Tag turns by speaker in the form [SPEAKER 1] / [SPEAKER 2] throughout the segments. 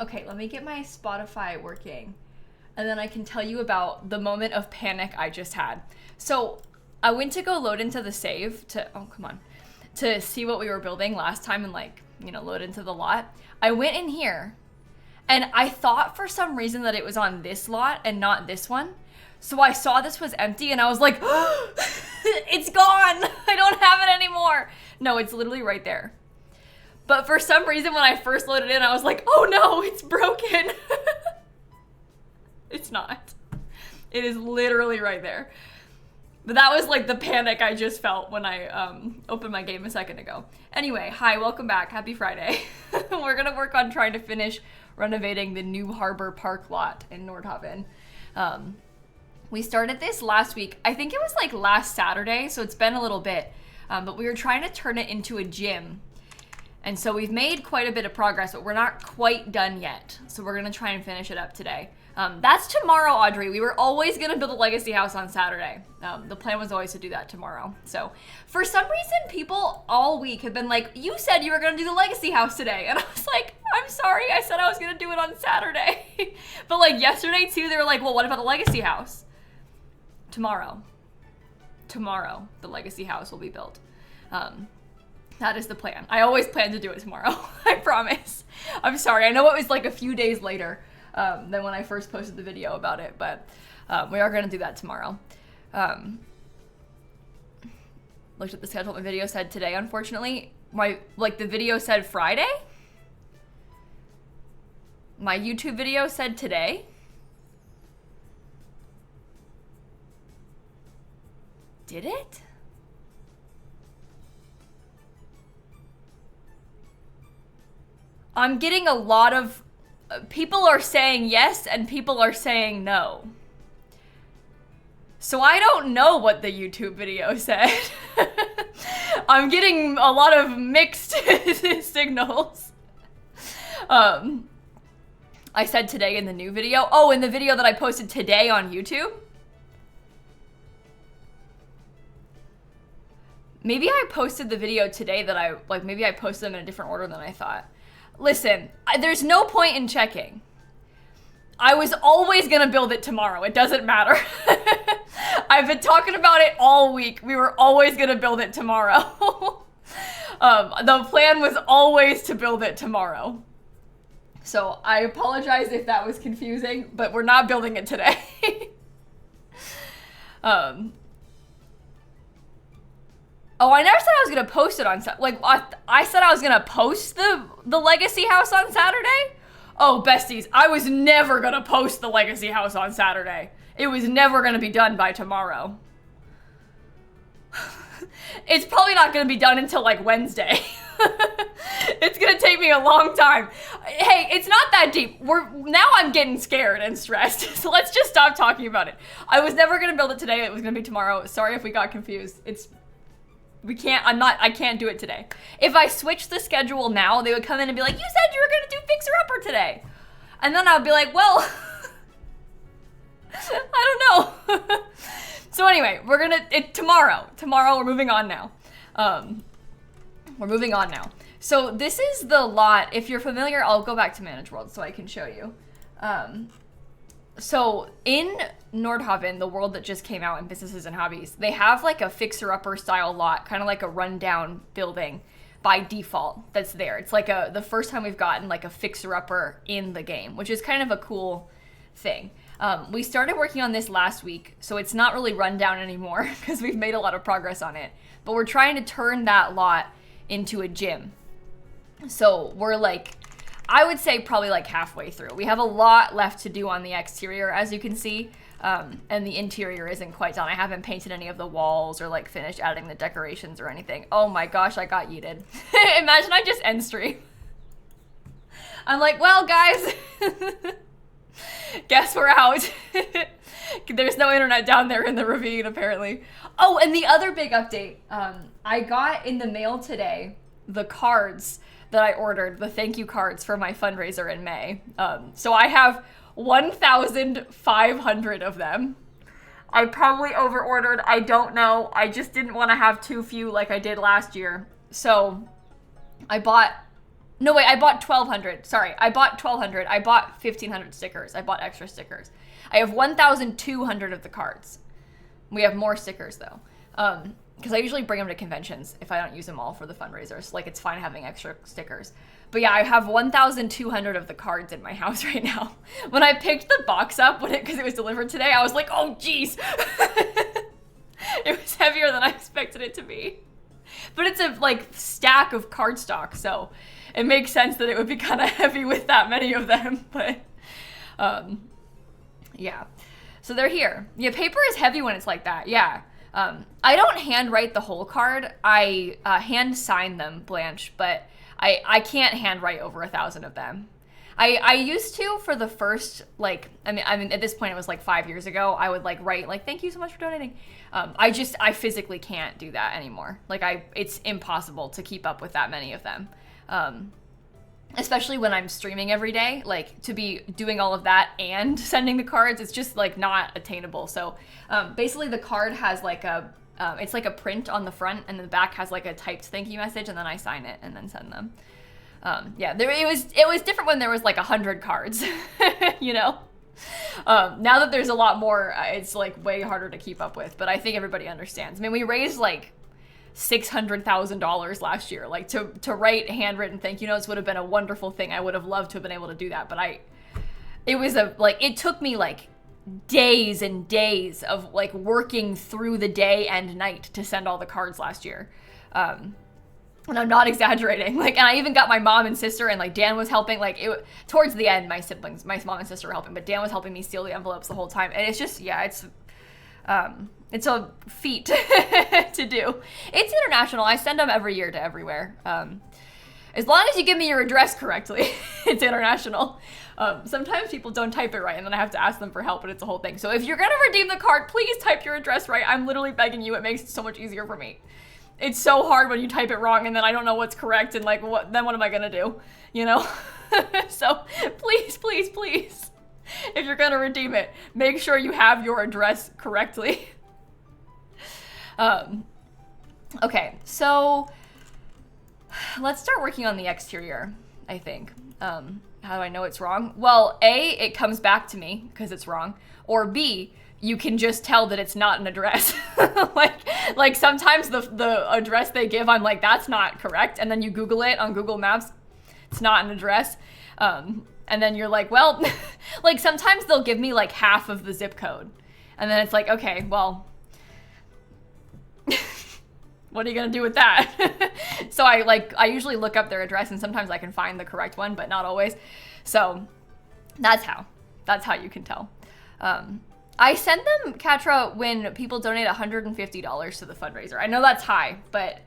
[SPEAKER 1] Okay, let me get my Spotify working. And then I can tell you about the moment of panic I just had. So I went to go load into the save to see what we were building last time and load into the lot. I went in here and I thought for some reason that it was on this lot and not this one. So I saw this was empty and I was like, oh, it's gone. I don't have it anymore. No, it's literally right there. But for some reason, when I first loaded in, I was like, oh no, it's broken. It's not. It is literally right there. But that was like the panic I just felt when I opened my game a second ago. Anyway, hi, welcome back. Happy Friday. We're going to work on trying to finish renovating the new Harbor Park lot in Nordhaven. We started this last week. I think it was like last Saturday, so it's been a little bit. But we were trying to turn it into a gym. And so we've made quite a bit of progress, but we're not quite done yet. So we're going to try and finish it up today. That's tomorrow, Audrey. We were always going to build a legacy house on Saturday. The plan was always to do that tomorrow. So for some reason, people all week have been like, you said you were going to do the legacy house today. And I was like, I'm sorry. I said I was going to do it on Saturday. But like yesterday too, they were like, well, what about the legacy house? Tomorrow, the legacy house will be built. That is the plan. I always plan to do it tomorrow. I promise. I'm sorry. I know it was like a few days later than when I first posted the video about it, but we are going to do that tomorrow. Looked at the schedule. My video said today, unfortunately. The video said Friday. My YouTube video said today. Did it? I'm getting a lot of people are saying yes and people are saying no. So I don't know what the YouTube video said. I'm getting a lot of mixed signals. I said today in the new video. Oh, in the video that I posted today on YouTube. Maybe I posted the video today that maybe I posted them in a different order than I thought. Listen, there's no point in checking. I was always gonna build it tomorrow. It doesn't matter. I've been talking about it all week. We were always gonna build it tomorrow. The plan was always to build it tomorrow. So I apologize if that was confusing, but we're not building it today. Oh, I never said I was gonna post it on I said I was gonna post the legacy house on Saturday. Oh, besties, I was never gonna post the legacy house on Saturday. It was never gonna be done by tomorrow. It's probably not gonna be done until like Wednesday. It's gonna take me a long time. Hey, it's not that deep. Now I'm getting scared and stressed. So let's just stop talking about it. I was never gonna build it today. It was gonna be tomorrow. Sorry if we got confused. I can't do it today. If I switch the schedule now, they would come in and be like, you said you were gonna do Fixer Upper today. And then I'll be like, well, I don't know. So anyway, tomorrow we're moving on now. So this is the lot. If you're familiar, I'll go back to Manage World so I can show you. So in Nordhaven, the world that just came out in Businesses and Hobbies, they have like a fixer-upper style lot, kind of like a rundown building by default that's there. It's like the first time we've gotten like a fixer-upper in the game, which is kind of a cool thing. We started working on this last week, so it's not really rundown anymore because we've made a lot of progress on it. But we're trying to turn that lot into a gym. So we're I would say probably like halfway through. We have a lot left to do on the exterior, as you can see, and the interior isn't quite done. I haven't painted any of the walls or finished adding the decorations or anything. Oh my gosh, I got yeeted. Imagine I just end stream. I'm like, well guys, guess we're out. There's no internet down there in the ravine apparently. Oh, and the other big update, I got in the mail today the cards that I ordered, the thank you cards for my fundraiser in May. So I have 1,500 of them. I probably over-ordered, I don't know. I just didn't want to have too few like I did last year. So I bought No, wait, I bought 1,200. Sorry, I bought 1,200. I bought 1,500 stickers. I bought extra stickers. I have 1,200 of the cards. We have more stickers, though. Because I usually bring them to conventions if I don't use them all for the fundraisers. Like, it's fine having extra stickers. But yeah, I have 1,200 of the cards in my house right now. When I picked the box up, because it was delivered today, I was like, oh, geez. It was heavier than I expected it to be. But it's a, like, stack of cardstock, so it makes sense that it would be kind of heavy with that many of them. But, yeah. So they're here. Yeah, paper is heavy when it's like that, yeah. I don't handwrite the whole card. I hand sign them, Blanche, but I can't handwrite over 1,000 of them. I used to for the first, like, I mean, at this point it was like 5 years ago, I would like write like, thank you so much for donating. I physically can't do that anymore. Like it's impossible to keep up with that many of them. Especially when I'm streaming every day, like to be doing all of that and sending the cards, it's just like not attainable. So basically the card has like it's like a print on the front and the back has like a typed thank you message and then I sign it and then send them. Yeah, it was different when there was like 100 cards, you know? Now that there's a lot more, it's like way harder to keep up with, but I think everybody understands. I mean, we raised like $600,000 last year. Like to write handwritten thank you notes would have been a wonderful thing. I would have loved to have been able to do that, but it took me like days and days of like working through the day and night to send all the cards last year. And I'm not exaggerating. Like, and I even got my mom and sister, and like Dan was helping. Like, towards the end, my mom and sister were helping, but Dan was helping me seal the envelopes the whole time. And it's just, yeah, it's a feat to do. It's international. I send them every year to everywhere. As long as you give me your address correctly, it's international. Sometimes people don't type it right, and then I have to ask them for help, and it's a whole thing. So if you're gonna redeem the card, please type your address right. I'm literally begging you. It makes it so much easier for me. It's so hard when you type it wrong and then I don't know what's correct and like what am I gonna do, you know? So please, please, please, if you're gonna redeem it, make sure you have your address correctly. Okay, so let's start working on the exterior, I think. How do I know it's wrong? Well, A, it comes back to me because it's wrong, or B, you can just tell that it's not an address. like sometimes the address they give, I'm like, that's not correct. And then you Google it on Google Maps, it's not an address. And then you're like, well, like sometimes they'll give me like half of the zip code. And then it's like, okay, well, what are you gonna do with that? So I usually look up their address and sometimes I can find the correct one, but not always. So that's how you can tell. I send them, Katra, when people donate $150 to the fundraiser. I know that's high, but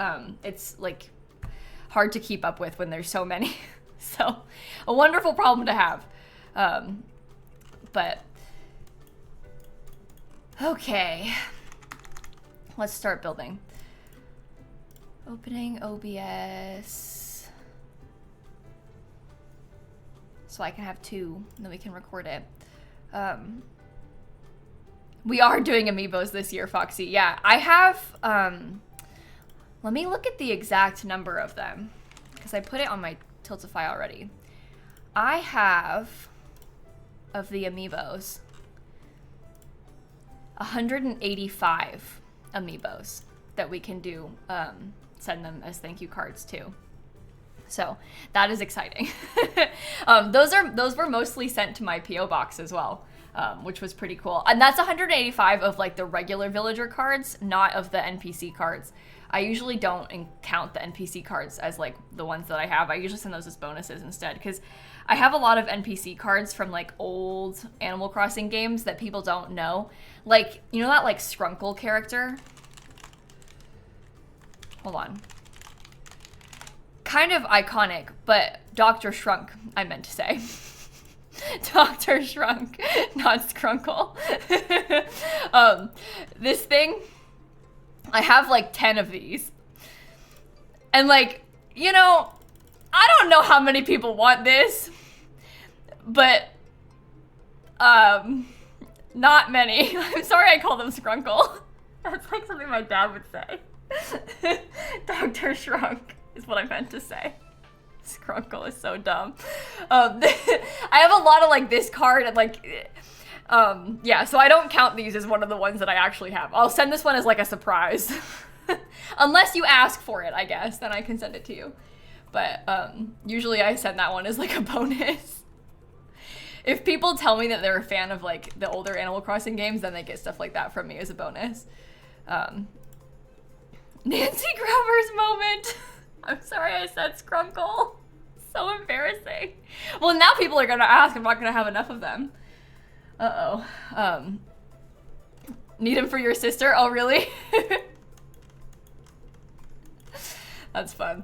[SPEAKER 1] it's like hard to keep up with when there's so many. So a wonderful problem to have. But okay, let's start building. Opening OBS. So I can have two, and then we can record it. We are doing Amiibos this year, Foxy. Yeah, I have, let me look at the exact number of them, because I put it on my Tiltify already. I have, of the Amiibos, 185 Amiibos that we can do, send them as thank you cards to. So that is exciting. Those were mostly sent to my PO box as well. Which was pretty cool. And that's 185 of like the regular villager cards, not of the NPC cards. I usually don't count the NPC cards as like the ones that I have. I usually send those as bonuses instead, because I have a lot of NPC cards from like old Animal Crossing games that people don't know. Like, you know that like Skrunkle character? Hold on. Kind of iconic, but Dr. Shrunk, I meant to say. Dr. Shrunk, not Skrunkle. This thing, I have like 10 of these. And like, you know, I don't know how many people want this, but not many. I'm sorry I call them Skrunkle. That's like something my dad would say. Dr. Shrunk is what I meant to say. Scrunkle is so dumb. I have a lot of like this card and like, yeah, so I don't count these as one of the ones that I actually have. I'll send this one as like a surprise. Unless you ask for it, I guess, then I can send it to you. But usually I send that one as like a bonus. If people tell me that they're a fan of like the older Animal Crossing games, then they get stuff like that from me as a bonus. Nancy Graver's moment. I'm sorry I said Scrunkle. So embarrassing. Well, now people are gonna ask. I'm not gonna have enough of them. Uh-oh. Need him for your sister? Oh, really? That's fun.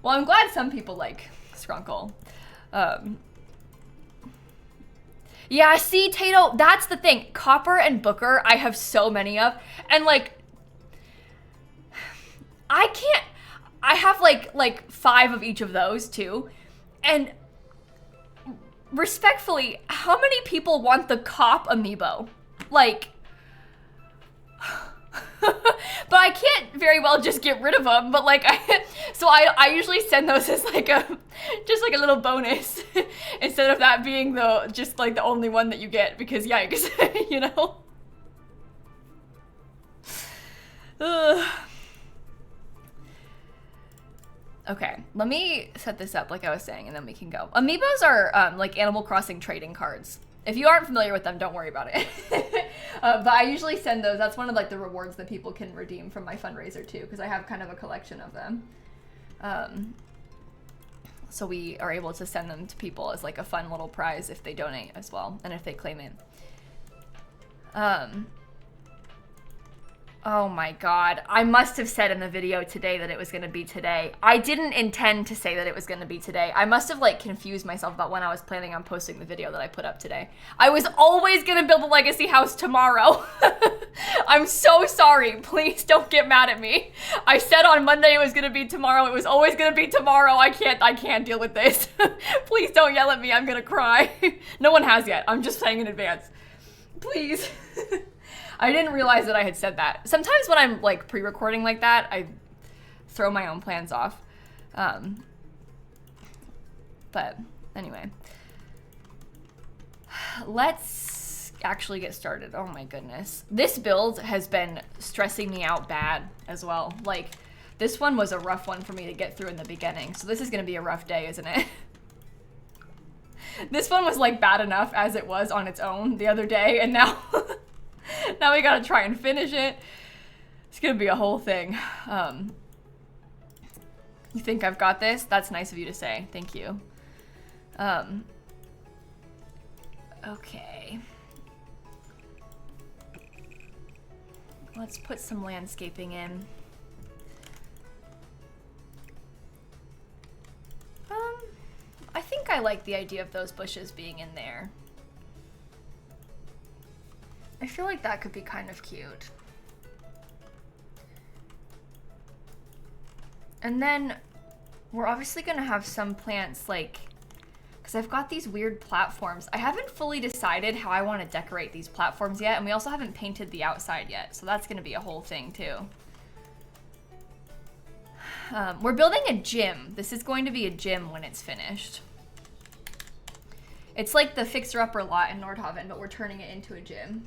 [SPEAKER 1] Well, I'm glad some people like Scrunkle. Yeah, see, Tato, that's the thing. Copper and Booker, I have so many of. And, like, I have, like 5 of each of those, too. And respectfully, how many people want the cop amiibo? Like, but I can't very well just get rid of them. But like, so I usually send those as like just like a little bonus instead of that being just like the only one that you get, because yikes, you know. Okay, let me set this up like I was saying, and then we can go. Amiibos are like Animal Crossing trading cards. If you aren't familiar with them, don't worry about it. But I usually send those. That's one of like the rewards that people can redeem from my fundraiser too, because I have kind of a collection of them. So we are able to send them to people as like a fun little prize if they donate as well, and if they claim it. Oh my god, I must have said in the video today that it was going to be today. I didn't intend to say that it was going to be today. I must have like confused myself about when I was planning on posting the video that I put up today. I was always going to build a legacy house tomorrow. I'm so sorry. Please don't get mad at me. I said on Monday it was going to be tomorrow. It was always going to be tomorrow. I can't deal with this. Please don't yell at me. I'm going to cry. No one has yet. I'm just saying in advance. Please. I didn't realize that I had said that. Sometimes when I'm like pre-recording like that, I throw my own plans off. But anyway, let's actually get started. Oh my goodness. This build has been stressing me out bad as well. Like, this one was a rough one for me to get through in the beginning. So this is gonna be a rough day, isn't it? This one was like bad enough as it was on its own the other day, and now now we gotta try and finish it. It's gonna be a whole thing. You think I've got this? That's nice of you to say. Thank you. Okay. Let's put some landscaping in. I think I like the idea of those bushes being in there. I feel like that could be kind of cute. And then we're obviously gonna have some plants like, because I've got these weird platforms. I haven't fully decided how I want to decorate these platforms yet, and we also haven't painted the outside yet, so that's gonna be a whole thing too. We're building a gym. This is going to be a gym when it's finished. It's like the fixer-upper lot in Nordhaven, but we're turning it into a gym.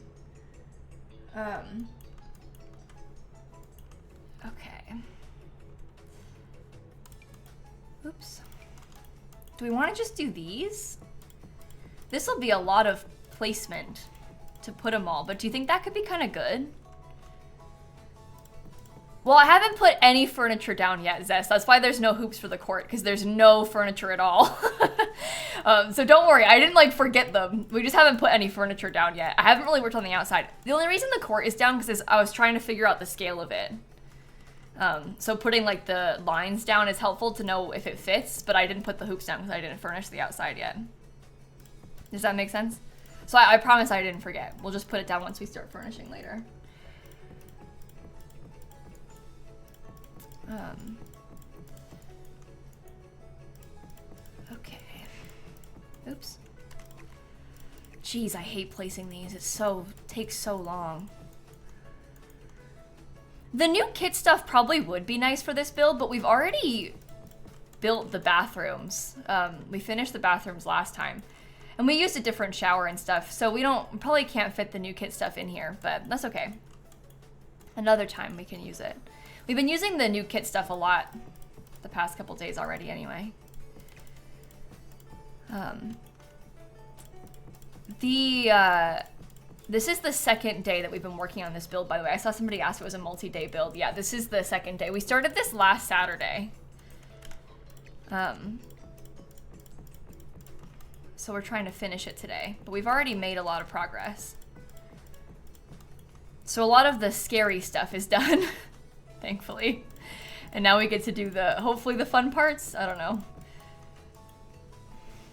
[SPEAKER 1] Okay. Oops. Do we want to just do these? This will be a lot of placement to put them all, but do you think that could be kind of good? Well, I haven't put any furniture down yet, Zest. That's why there's no hoops for the court, because there's no furniture at all. So don't worry, I didn't like forget them. We just haven't put any furniture down yet. I haven't really worked on the outside. The only reason the court is down is I was trying to figure out the scale of it. So putting like the lines down is helpful to know if it fits, but I didn't put the hoops down because I didn't furnish the outside yet. Does that make sense? So I promise I didn't forget. We'll just put it down once we start furnishing later. Okay. Oops. Jeez, I hate placing these. Takes so long. The new kit stuff probably would be nice for this build, but we've already built the bathrooms. We finished the bathrooms last time. And we used a different shower and stuff, so we probably can't fit the new kit stuff in here, but that's okay. Another time we can use it. We've been using the new kit stuff a lot the past couple days already anyway. This is the second day that we've been working on this build, by the way. I saw somebody ask if it was a multi-day build. Yeah, this is the second day. We started this last Saturday. So we're trying to finish it today, but we've already made a lot of progress. So a lot of the scary stuff is done, thankfully. And now we get to do hopefully the fun parts. I don't know.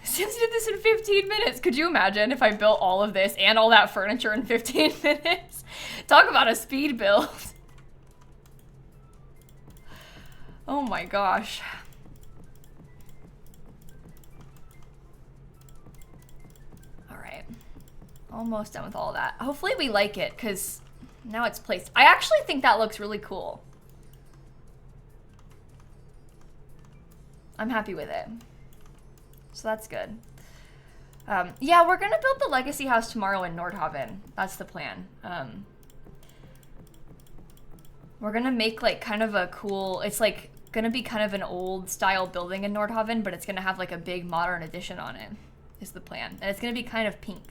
[SPEAKER 1] Sims did this in 15 minutes. Could you imagine if I built all of this and all that furniture in 15 minutes? Talk about a speed build. Oh my gosh. Almost done with all that. Hopefully we like it, because now it's placed. I actually think that looks really cool. I'm happy with it. So that's good. Yeah, we're going to build the legacy house tomorrow in Nordhaven. That's the plan. We're going to make like kind of a cool, it's like going to be kind of an old style building in Nordhaven, but it's going to have like a big modern addition on it, is the plan. And it's going to be kind of pink.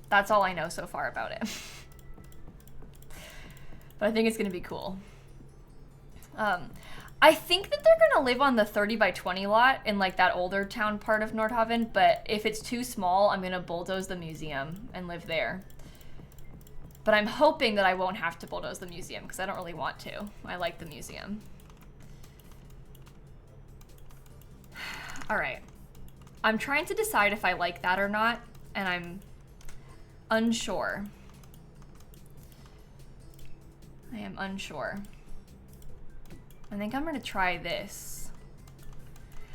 [SPEAKER 1] That's all I know so far about it. But I think it's going to be cool. I think that they're going to live on the 30 by 20 lot in like that older town part of Nordhaven, but if it's too small, I'm going to bulldoze the museum and live there. But I'm hoping that I won't have to bulldoze the museum because I don't really want to. I like the museum. All right. I'm trying to decide if I like that or not, and I'm unsure. I am unsure. I think I'm gonna try this.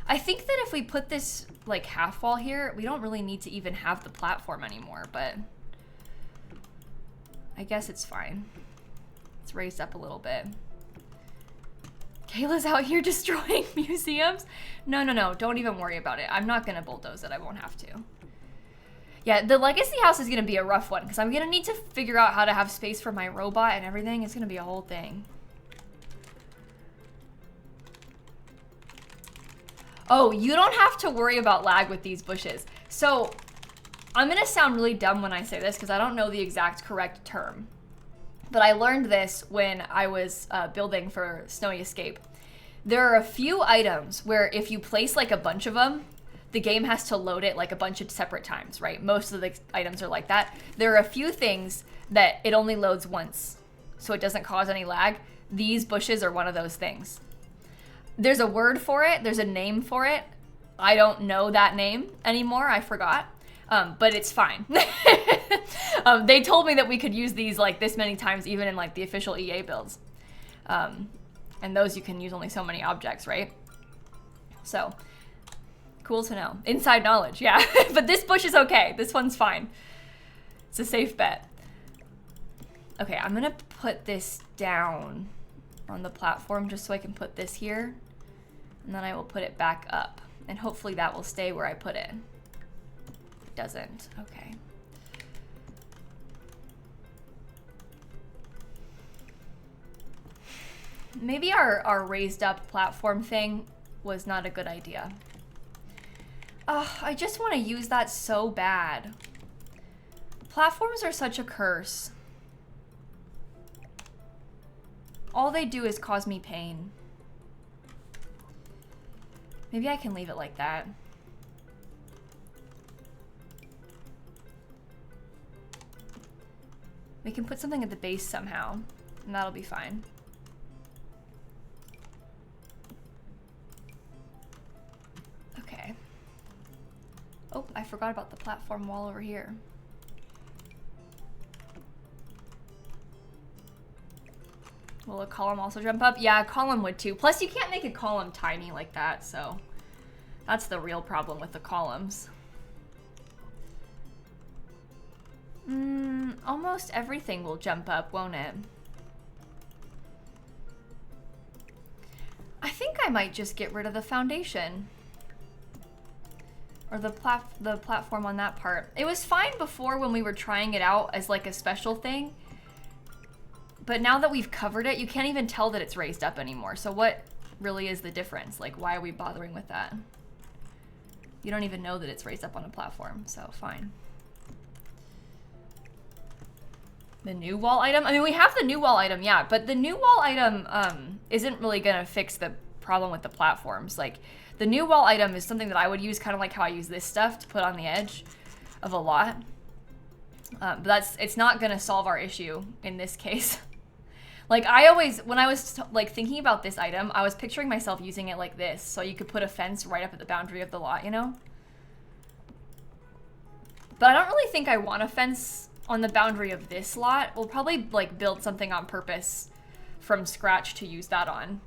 [SPEAKER 1] I think that if we put this like half wall here, we don't really need to even have the platform anymore, but I guess it's fine. It's raised up a little bit. Kayla's out here destroying museums. No, don't even worry about it. I'm not gonna bulldoze it, I won't have to. Yeah, the legacy house is gonna be a rough one because I'm gonna need to figure out how to have space for my robot and everything. It's gonna be a whole thing. Oh, you don't have to worry about lag with these bushes. So I'm gonna sound really dumb when I say this because I don't know the exact correct term. But I learned this when I was building for Snowy Escape. There are a few items where if you place like a bunch of them, the game has to load it like a bunch of separate times, right? Most of the items are like that. There are a few things that it only loads once, so it doesn't cause any lag. These bushes are one of those things. There's a word for it, there's a name for it. I don't know that name anymore, I forgot. But it's fine. They told me that we could use these like this many times, even in like the official EA builds. And those you can use only so many objects, right? So, cool to know. Inside knowledge, yeah. But this bush is okay. This one's fine. It's a safe bet. Okay, I'm gonna put this down on the platform just so I can put this here. And then I will put it back up. And hopefully that will stay where I put it. It doesn't. Okay. Maybe our raised up platform thing was not a good idea. I just want to use that so bad. Platforms are such a curse. All they do is cause me pain. Maybe I can leave it like that. We can put something at the base somehow, and that'll be fine. Okay. Oh, I forgot about the platform wall over here. Will a column also jump up? Yeah, a column would too. Plus, you can't make a column tiny like that, so that's the real problem with the columns. Almost everything will jump up, won't it? I might just get rid of the foundation. Or the platform on that part. It was fine before when we were trying it out as like a special thing. But now that we've covered it, you can't even tell that it's raised up anymore. So what really is the difference? Like, why are we bothering with that? You don't even know that it's raised up on a platform, so fine. The new wall item? I mean, we have the new wall item, yeah, but the new wall item isn't really gonna fix the problem with the platforms. Like, the new wall item is something that I would use kind of like how I use this stuff to put on the edge of a lot. But it's not gonna solve our issue in this case. Like, when I was like thinking about this item, I was picturing myself using it like this, so you could put a fence right up at the boundary of the lot, you know? But I don't really think I want a fence on the boundary of this lot. We'll probably like build something on purpose from scratch to use that on,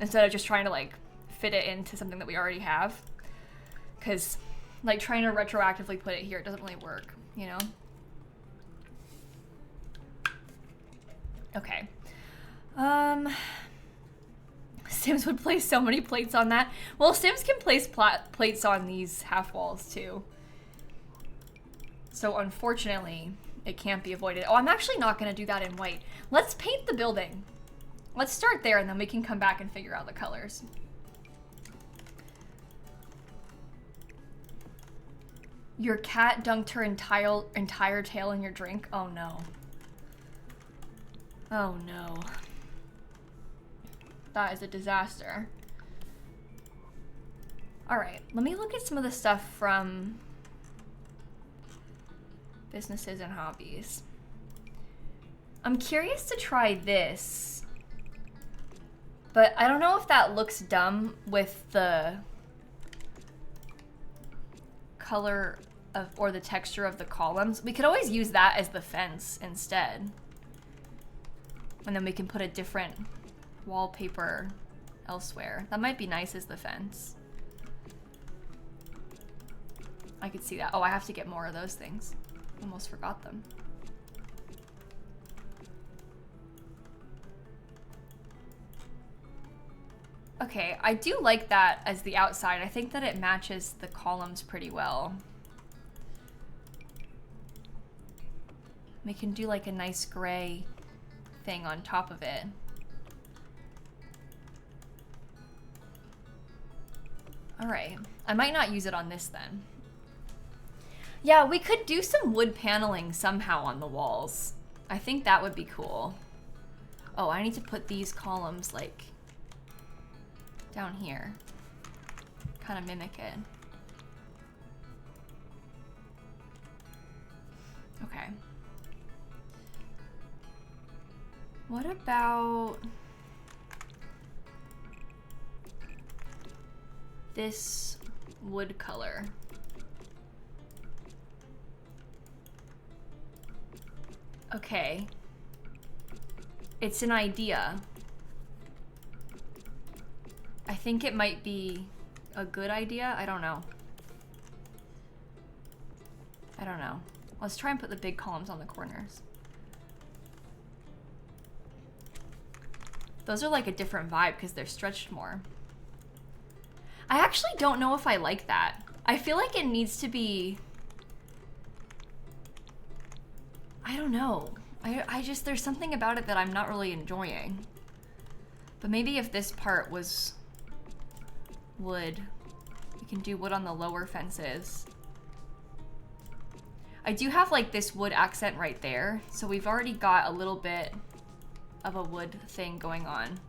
[SPEAKER 1] instead of just trying to like fit it into something that we already have. Because like trying to retroactively put it here, it doesn't really work, you know? Okay. Sims would place so many plates on that. Well, Sims can place plates on these half walls too. So unfortunately, it can't be avoided. Oh, I'm actually not gonna do that in white. Let's paint the building. Let's start there and then we can come back and figure out the colors. Your cat dunked her entire tail in your drink. Oh no. Oh no. That is a disaster. All right, let me look at some of the stuff from businesses and hobbies. I'm curious to try this, but I don't know if that looks dumb with the color of, or the texture of the columns. We could always use that as the fence instead. And then we can put a different wallpaper elsewhere. That might be nice as the fence. I could see that. Oh, I have to get more of those things. Almost forgot them. Okay, I do like that as the outside. I think that it matches the columns pretty well. We can do like a nice gray thing on top of it. All right, I might not use it on this then. Yeah, we could do some wood paneling somehow on the walls. I think that would be cool. Oh, I need to put these columns like down here. Kind of mimic it. Okay. What about this wood color? Okay. It's an idea. I think it might be a good idea. I don't know. I don't know. Let's try and put the big columns on the corners. Those are like a different vibe because they're stretched more. I actually don't know if I like that. I feel like it needs to be... I don't know. I just, there's something about it that I'm not really enjoying. But maybe if this part was wood, we can do wood on the lower fences. I do have like this wood accent right there, so we've already got a little bit of a wood thing going on.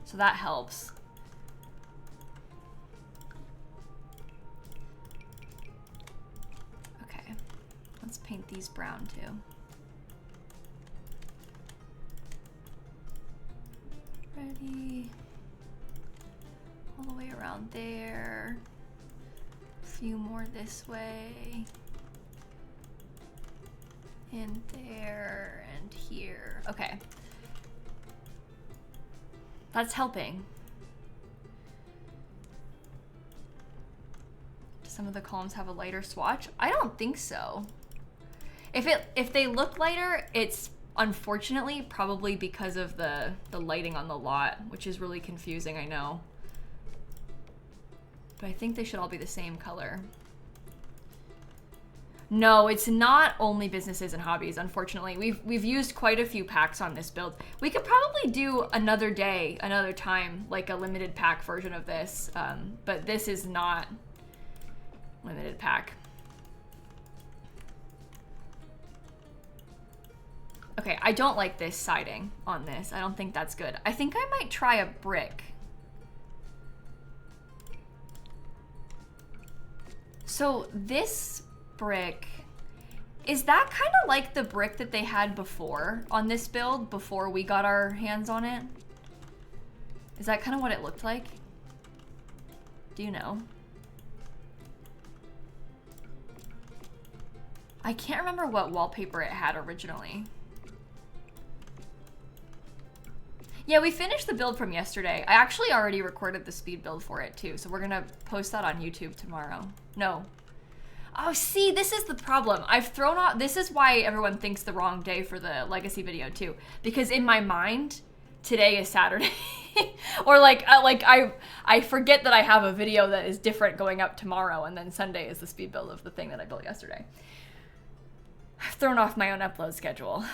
[SPEAKER 1] So that helps. Okay, let's paint these brown too. Ready. All the way around there. A few more this way. And there and here. Okay. That's helping. Do some of the columns have a lighter swatch? I don't think so. If they look lighter, it's unfortunately probably because of the lighting on the lot, which is really confusing, I know. But I think they should all be the same color. No, it's not only businesses and hobbies, unfortunately. We've used quite a few packs on this build. We could probably do another day, another time, like a limited pack version of this. But this is not limited pack. Okay, I don't like this siding on this. I don't think that's good. I think I might try a brick. So this brick, is that kind of like the brick that they had before on this build, before we got our hands on it? Is that kind of what it looked like? Do you know? I can't remember what wallpaper it had originally. Yeah, we finished the build from yesterday. I actually already recorded the speed build for it too, so we're gonna post that on YouTube tomorrow. No. Oh, see, this is the problem. I've thrown off, this is why everyone thinks the wrong day for the legacy video too. Because in my mind, today is Saturday. Or like I forget that I have a video that is different going up tomorrow, and then Sunday is the speed build of the thing that I built yesterday. I've thrown off my own upload schedule.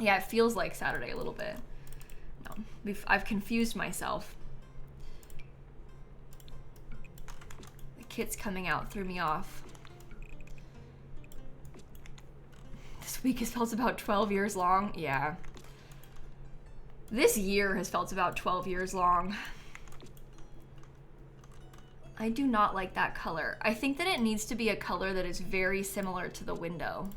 [SPEAKER 1] Yeah, it feels like Saturday a little bit. No, I've confused myself. The kits coming out threw me off. This week has felt about 12 years long. Yeah. This year has felt about 12 years long. I do not like that color. I think that it needs to be a color that is very similar to the window.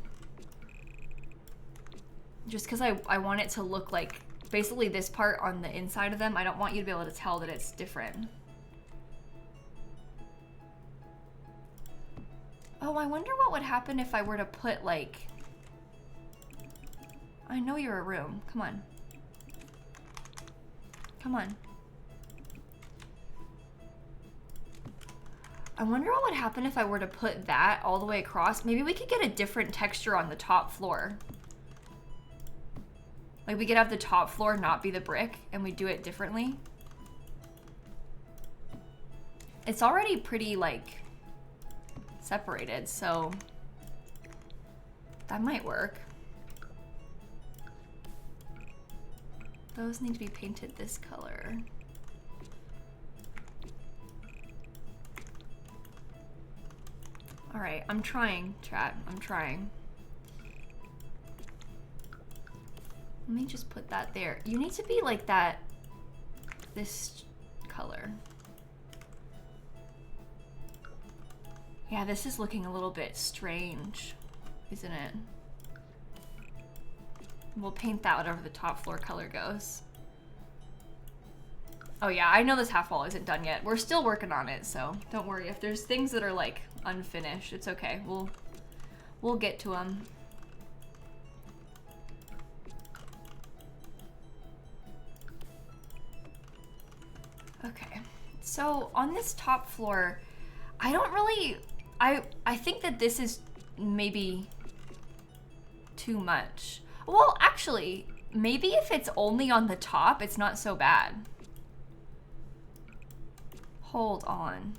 [SPEAKER 1] Just because I want it to look like basically this part on the inside of them. I don't want you to be able to tell that it's different. Oh, I wonder what would happen if I were to put like... I know you're a room. Come on. Come on. I wonder what would happen if I were to put that all the way across. Maybe we could get a different texture on the top floor. Like we could have the top floor not be the brick and we do it differently. It's already pretty like separated, so that might work. Those need to be painted this color. All right, I'm trying, chat. I'm trying. Let me just put that there. You need to be like that, this color. Yeah, this is looking a little bit strange, isn't it? We'll paint that whatever the top floor color goes. Oh yeah, I know this half wall isn't done yet. We're still working on it, so don't worry. If there's things that are like unfinished, it's okay. We'll get to them. Okay, so on this top floor, I don't really, I think that this is maybe too much. Well, actually, maybe if it's only on the top, it's not so bad. Hold on.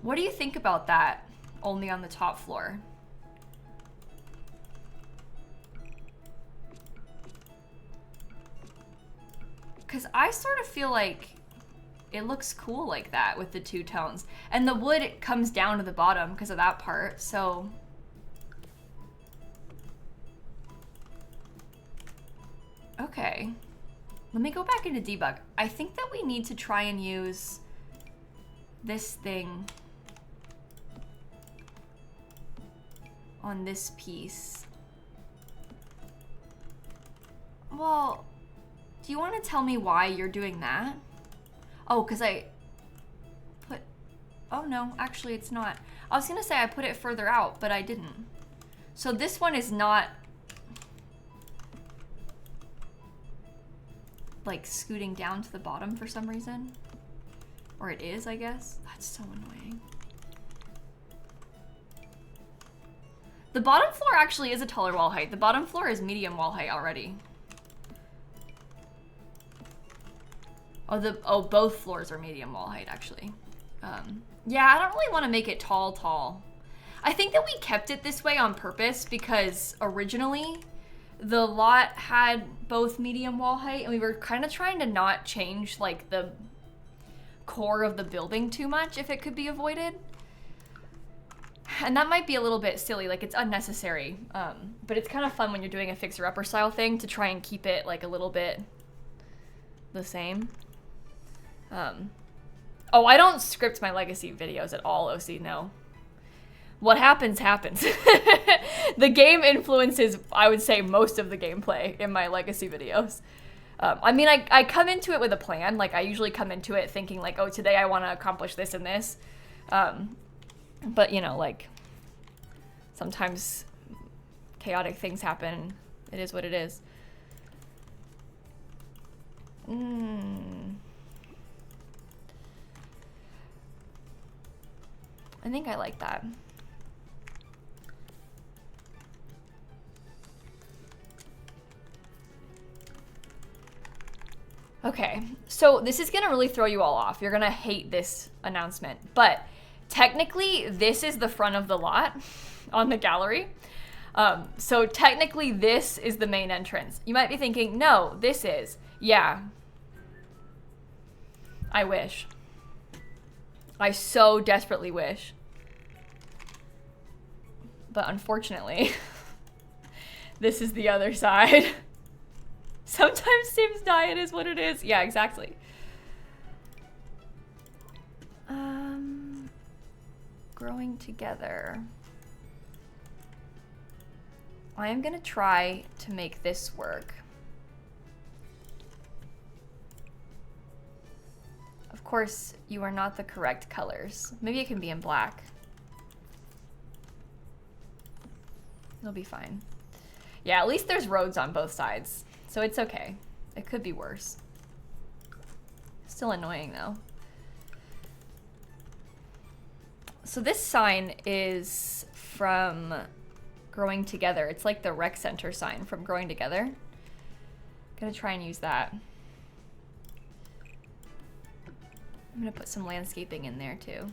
[SPEAKER 1] What do you think about that, only on the top floor? Because I sort of feel like it looks cool like that with the two tones. And the wood comes down to the bottom because of that part, so... Okay. Let me go back into debug. I think that we need to try and use this thing on this piece. Well... Do you want to tell me why you're doing that? Oh, because I put... Oh, no, actually it's not. I was going to say I put it further out, but I didn't. So this one is not... like scooting down to the bottom for some reason. Or it is, I guess. That's so annoying. The bottom floor actually is a taller wall height. The bottom floor is medium wall height already. Oh, both floors are medium wall height, actually. Yeah, I don't really want to make it tall. I think that we kept it this way on purpose because originally the lot had both medium wall height, and we were kind of trying to not change like the core of the building too much if it could be avoided. And that might be a little bit silly, like it's unnecessary, but it's kind of fun when you're doing a fixer-upper style thing to try and keep it like a little bit the same. Oh, I don't script my legacy videos at all, OC, no. What happens, happens. The game influences, I would say, most of the gameplay in my legacy videos. I mean, I come into it with a plan. Like, I usually come into it thinking, like, oh, today I want to accomplish this and this. But, you know, like, sometimes chaotic things happen. It is what it is. I think I like that. Okay, so this is gonna really throw you all off. You're gonna hate this announcement, but technically this is the front of the lot on the gallery. So technically this is the main entrance. You might be thinking, no, this is. Yeah. I wish. I so desperately wish. But unfortunately, this is the other side. Sometimes Sims die, it is what it is. Yeah, exactly. Growing together. I am gonna try to make this work. Of course, you are not the correct colors. Maybe it can be in black. It'll be fine. Yeah, at least there's roads on both sides, so it's okay. It could be worse. Still annoying though. So this sign is from Growing Together. It's like the rec center sign from Growing Together. I'm gonna try and use that. I'm gonna put some landscaping in there too.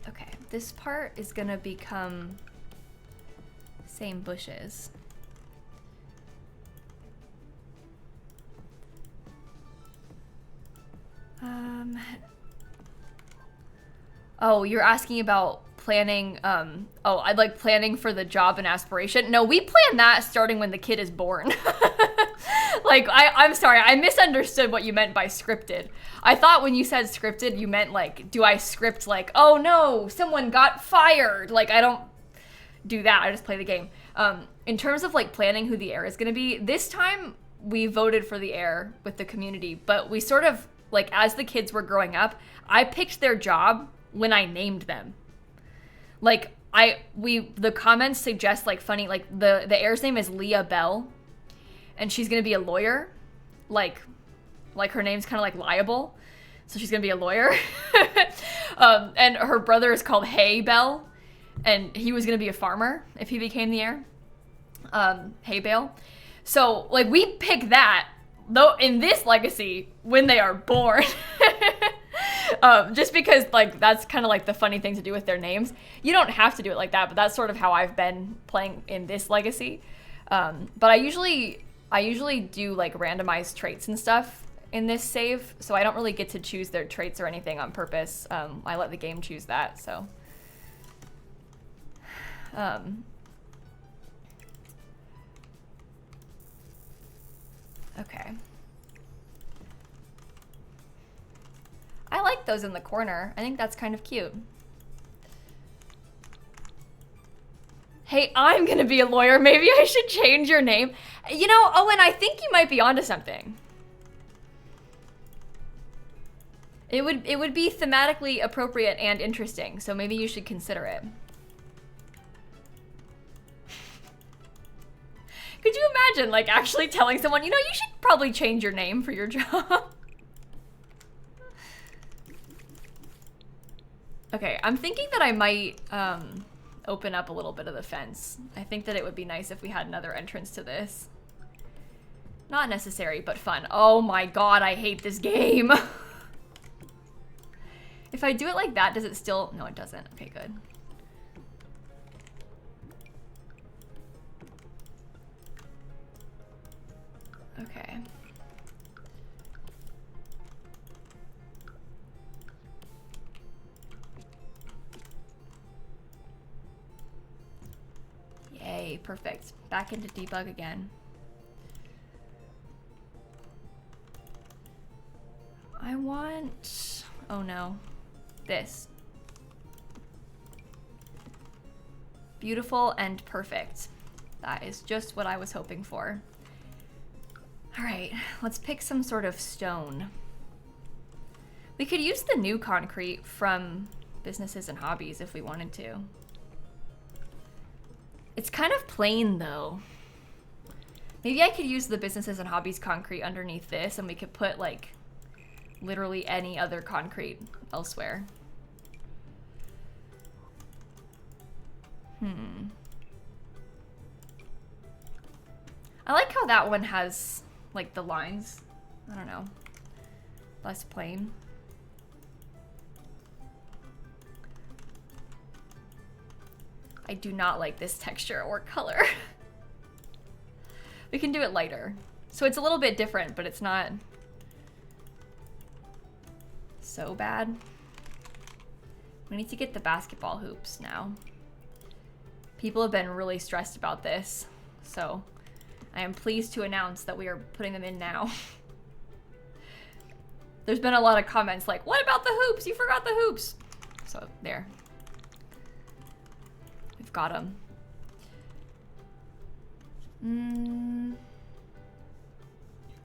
[SPEAKER 1] Okay, this part is gonna become same bushes. Oh, you're asking about planning, oh, I'd like planning for the job and aspiration. No, we plan that starting when the kid is born. Like, I'm sorry, I misunderstood what you meant by scripted. I thought when you said scripted, you meant like, do I script like, oh no, someone got fired? Like, I don't do that, I just play the game. In terms of like planning who the heir is gonna be, this time we voted for the heir with the community, but we sort of, like, as the kids were growing up, I picked their job when I named them. Like, the comments suggest like funny, like the heir's name is Leah Bell, and she's gonna be a lawyer. Like her name's kind of like liable, so she's gonna be a lawyer. And her brother is called Hay Bell, and he was gonna be a farmer if he became the heir. Hay Bale. So like we pick that though in this legacy when they are born. Just because like that's kind of like the funny thing to do with their names. You don't have to do it like that, but that's sort of how I've been playing in this legacy. But I usually do like randomized traits and stuff in this save, so I don't really get to choose their traits or anything on purpose. I let the game choose that, so. Okay. I like those in the corner. I think that's kind of cute. Hey, I'm gonna be a lawyer. Maybe I should change your name. You know, Owen, I think you might be onto something. It would be thematically appropriate and interesting, so maybe you should consider it. Could you imagine, like, actually telling someone, you know, you should probably change your name for your job? Okay, I'm thinking that I might open up a little bit of the fence. I think that it would be nice if we had another entrance to this. Not necessary, but fun. Oh my god, I hate this game. If I do it like that, does it still... No, it doesn't. Okay, good. Okay. Yay, perfect. Back into debug again. I want... Oh no. This. Beautiful and perfect. That is just what I was hoping for. All right, let's pick some sort of stone. We could use the new concrete from Businesses and Hobbies if we wanted to. It's kind of plain though. Maybe I could use the Businesses and Hobbies concrete underneath this and we could put like literally any other concrete elsewhere. I like how that one has like the lines. I don't know. Less plain. I do not like this texture or color. We can do it lighter. So it's a little bit different, but it's not so bad. We need to get the basketball hoops now. People have been really stressed about this, so I am pleased to announce that we are putting them in now. There's been a lot of comments like, what about the hoops? You forgot the hoops. So there. We've got them.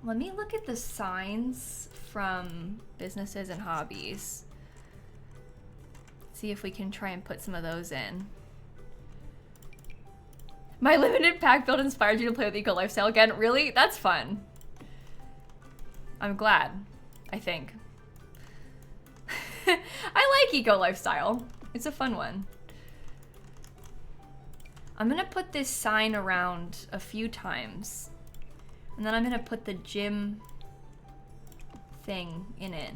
[SPEAKER 1] Let me look at the signs from Businesses and Hobbies. See if we can try and put some of those in. My limited pack build inspired you to play with Eco Lifestyle again. Really? That's fun. I'm glad, I think. I like Eco Lifestyle. It's a fun one. I'm gonna put this sign around a few times. And then I'm gonna put the gym thing in it.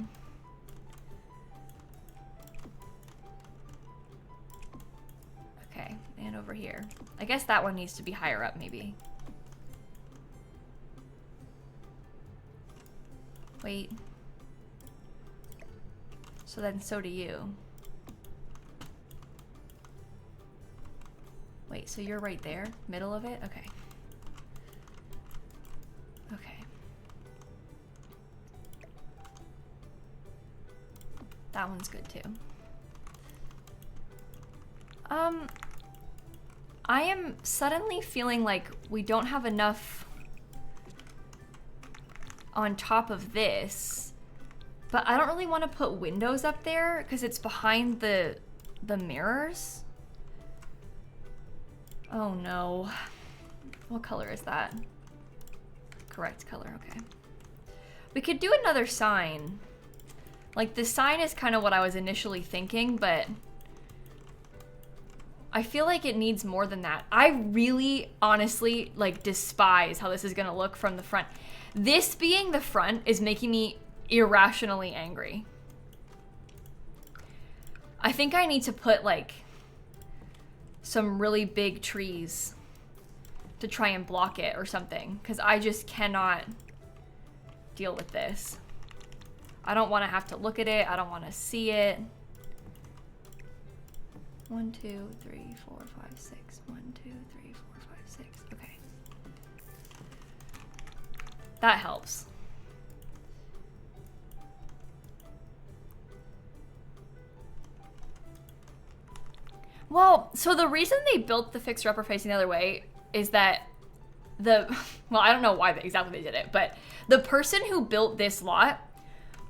[SPEAKER 1] Okay, and over here. I guess that one needs to be higher up, maybe. Wait. So then so do you. Wait, so you're right there? Middle of it? Okay. Okay. That one's good too. I am suddenly feeling like we don't have enough on top of this, but I don't really want to put windows up there because it's behind the mirrors. Oh no. What color is that? Correct color, okay. We could do another sign. Like the sign is kind of what I was initially thinking, but I feel like it needs more than that. I really, honestly, like despise how this is gonna look from the front. This being the front is making me irrationally angry. I think I need to put like some really big trees to try and block it or something, because I just cannot deal with this. I don't want to have to look at it. I don't want to see it. 1, 2, 3, 4, 5, 6. 1, 2, 3, 4, 5, 6. Okay. That helps. Well, so the reason they built the fixer-upper facing the other way is that well, I don't know why exactly they did it, but the person who built this lot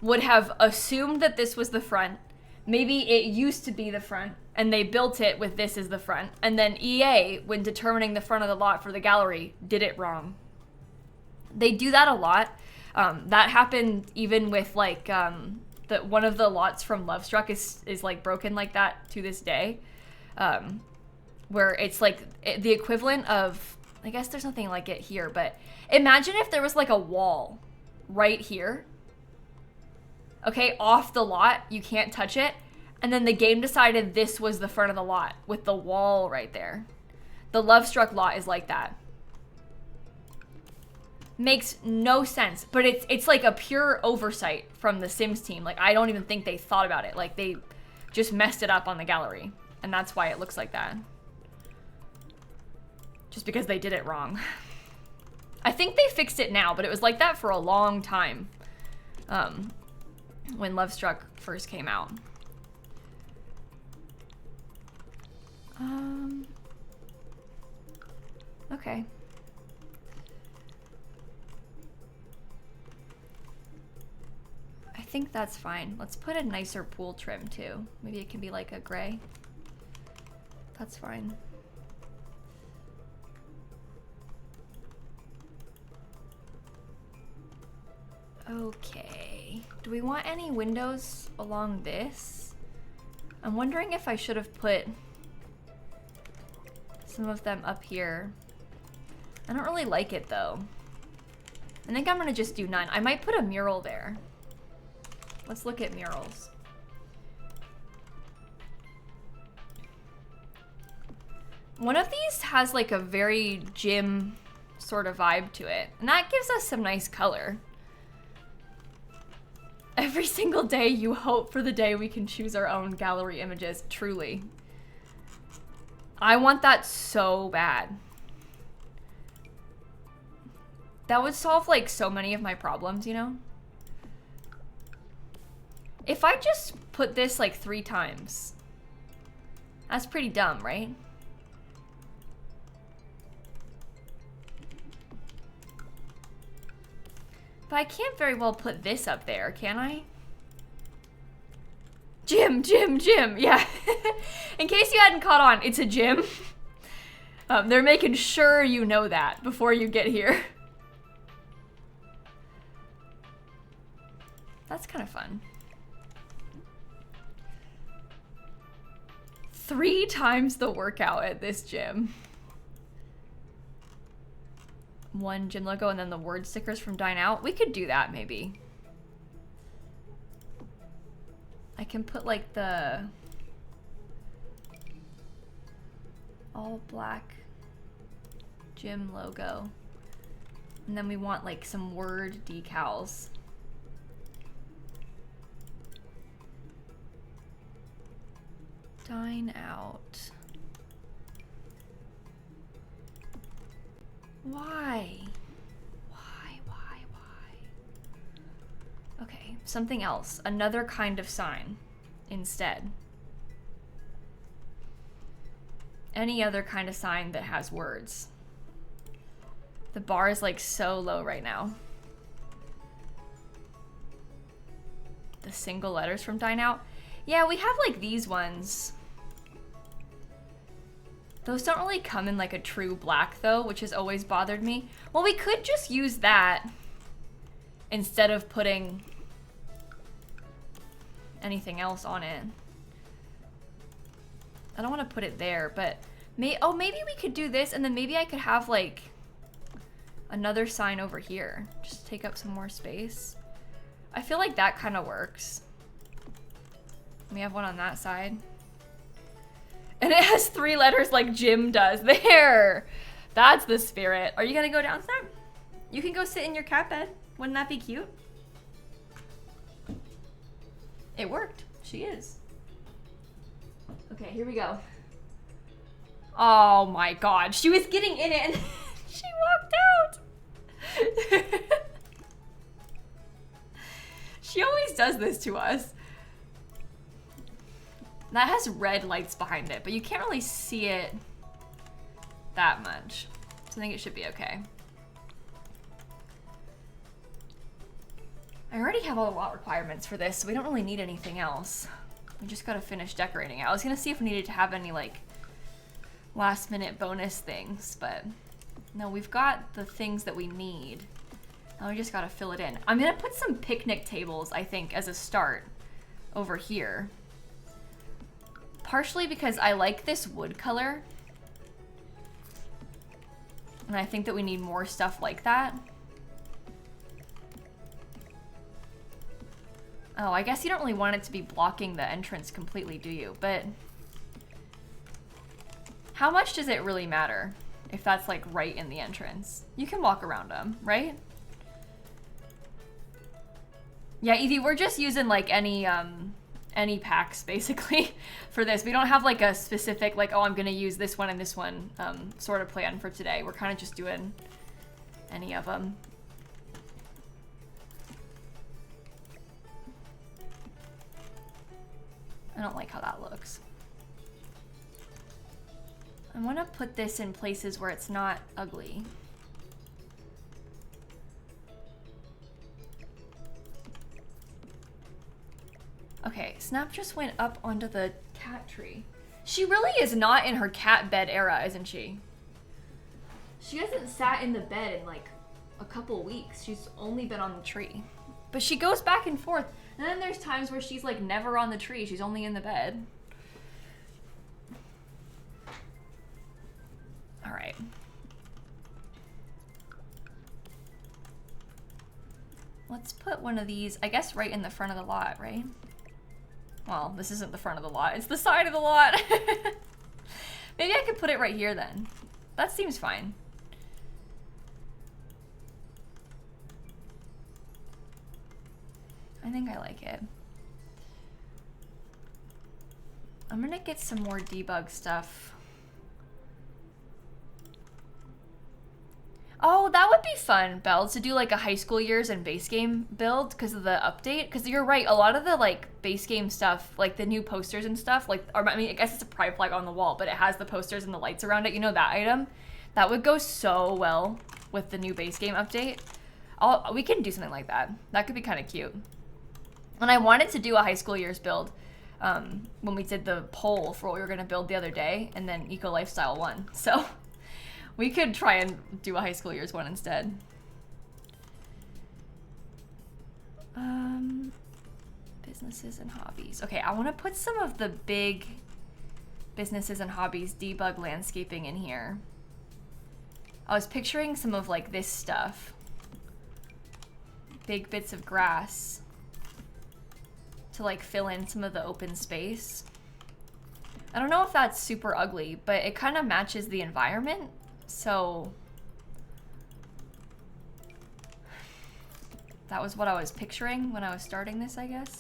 [SPEAKER 1] would have assumed that this was the front. Maybe it used to be the front, and they built it with this as the front. And then EA, when determining the front of the lot for the gallery, did it wrong. They do that a lot. That happened even with like one of the lots from Lovestruck is like broken like that to this day. where it's like the equivalent of, I guess there's nothing like it here, but imagine if there was like a wall right here. Okay, off the lot, you can't touch it. And then the game decided this was the front of the lot with the wall right there. The Love Struck lot is like that. Makes no sense, but it's like a pure oversight from the Sims team. Like, I don't even think they thought about it. Like, they just messed it up on the gallery, and that's why it looks like that. Just because they did it wrong. I think they fixed it now, but it was like that for a long time when Love Struck first came out. Okay. I think that's fine. Let's put a nicer pool trim too. Maybe it can be like a gray. That's fine. Okay. Do we want any windows along this? I'm wondering if I should have put some of them up here. I don't really like it though. I think I'm gonna just do none. I might put a mural there. Let's look at murals. One of these has like a very gym sort of vibe to it, and that gives us some nice color. Every single day you hope for the day we can choose our own gallery images, truly. I want that so bad. That would solve like so many of my problems, you know? If I just put this like 3 times, that's pretty dumb, right? But I can't very well put this up there, can I? Gym, gym, gym, yeah. In case you hadn't caught on, it's a gym. They're making sure you know that before you get here. That's kind of fun. 3 times the workout at this gym. 1 gym logo and then the word stickers from Dine Out. We could do that maybe. I can put like the all black gym logo. And then we want like some word decals. Dine Out. Why? Why? Okay, something else. Another kind of sign instead. Any other kind of sign that has words. The bar is like so low right now. The single letters from Dine Out. Yeah, we have like these ones. Those don't really come in like a true black though, which has always bothered me. Well, we could just use that instead of putting anything else on it. I don't want to put it there, but maybe we could do this and then maybe I could have like another sign over here. Just take up some more space. I feel like that kind of works. We have one on that side. And it has 3 letters like Jim does. There! That's the spirit. Are you gonna go downstairs? You can go sit in your cat bed. Wouldn't that be cute? It worked. She is. Okay, here we go. Oh my god. She was getting in it and she walked out. She always does this to us. That has red lights behind it, but you can't really see it that much. So I think it should be okay. I already have all the lot requirements for this, so we don't really need anything else. We just gotta finish decorating it. I was gonna see if we needed to have any like last minute bonus things, but no, we've got the things that we need. Now we just gotta fill it in. I'm gonna put some picnic tables, I think, as a start over here. Partially because I like this wood color. And I think that we need more stuff like that. Oh, I guess you don't really want it to be blocking the entrance completely, do you? But how much does it really matter if that's like right in the entrance? You can walk around them, right? Yeah, Evie, we're just using like any packs basically for this. We don't have like a specific like, oh, I'm gonna use this one and this one sort of plan for today. We're kind of just doing any of them. I don't like how that looks. I want to put this in places where it's not ugly. Okay, Snap just went up onto the cat tree. She really is not in her cat bed era, isn't she? She hasn't sat in the bed in like a couple weeks. She's only been on the tree. But she goes back and forth. And then there's times where she's like never on the tree. She's only in the bed. All right. Let's put one of these, I guess, right in the front of the lot, right? Well, this isn't the front of the lot. It's the side of the lot. Maybe I could put it right here then. That seems fine. I think I like it. I'm gonna get some more debug stuff. Oh, that would be fun, Belle, to do like a high school years and base game build because of the update. Because you're right, a lot of the like base game stuff, like the new posters and stuff, like, or, I mean, I guess it's a pride flag on the wall, but it has the posters and the lights around it. You know, that item? That would go so well with the new base game update. We can do something like that. That could be kind of cute. And I wanted to do a high school years build when we did the poll for what we were going to build the other day, and then Eco Lifestyle won. So we could try and do a high school years one instead. Businesses and hobbies. Okay, I want to put some of the big businesses and hobbies debug landscaping in here. I was picturing some of like this stuff. Big bits of grass to like fill in some of the open space. I don't know if that's super ugly, but it kind of matches the environment. So that was what I was picturing when I was starting this, I guess.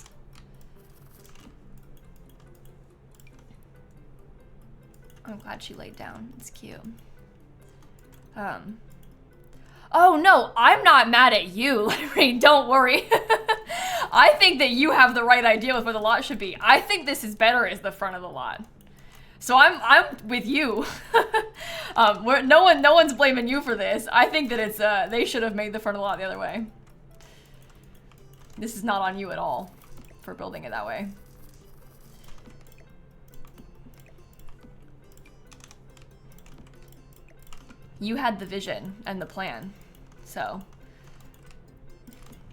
[SPEAKER 1] I'm glad she laid down. It's cute. Oh no, I'm not mad at you, Larry. Don't worry. I think that you have the right idea with where the lot should be. I think this is better as the front of the lot. So I'm with you. No one's blaming you for this. I think that it's they should have made the front of the lot the other way. This is not on you at all for building it that way. You had the vision and the plan, so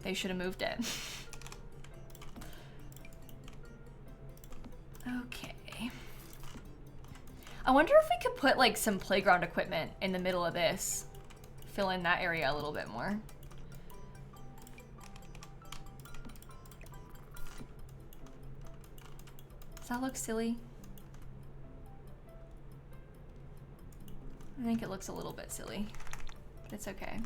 [SPEAKER 1] they should have moved it. Okay. I wonder if we could put like some playground equipment in the middle of this. Fill in that area a little bit more. Does that look silly? I think it looks a little bit silly, but it's okay.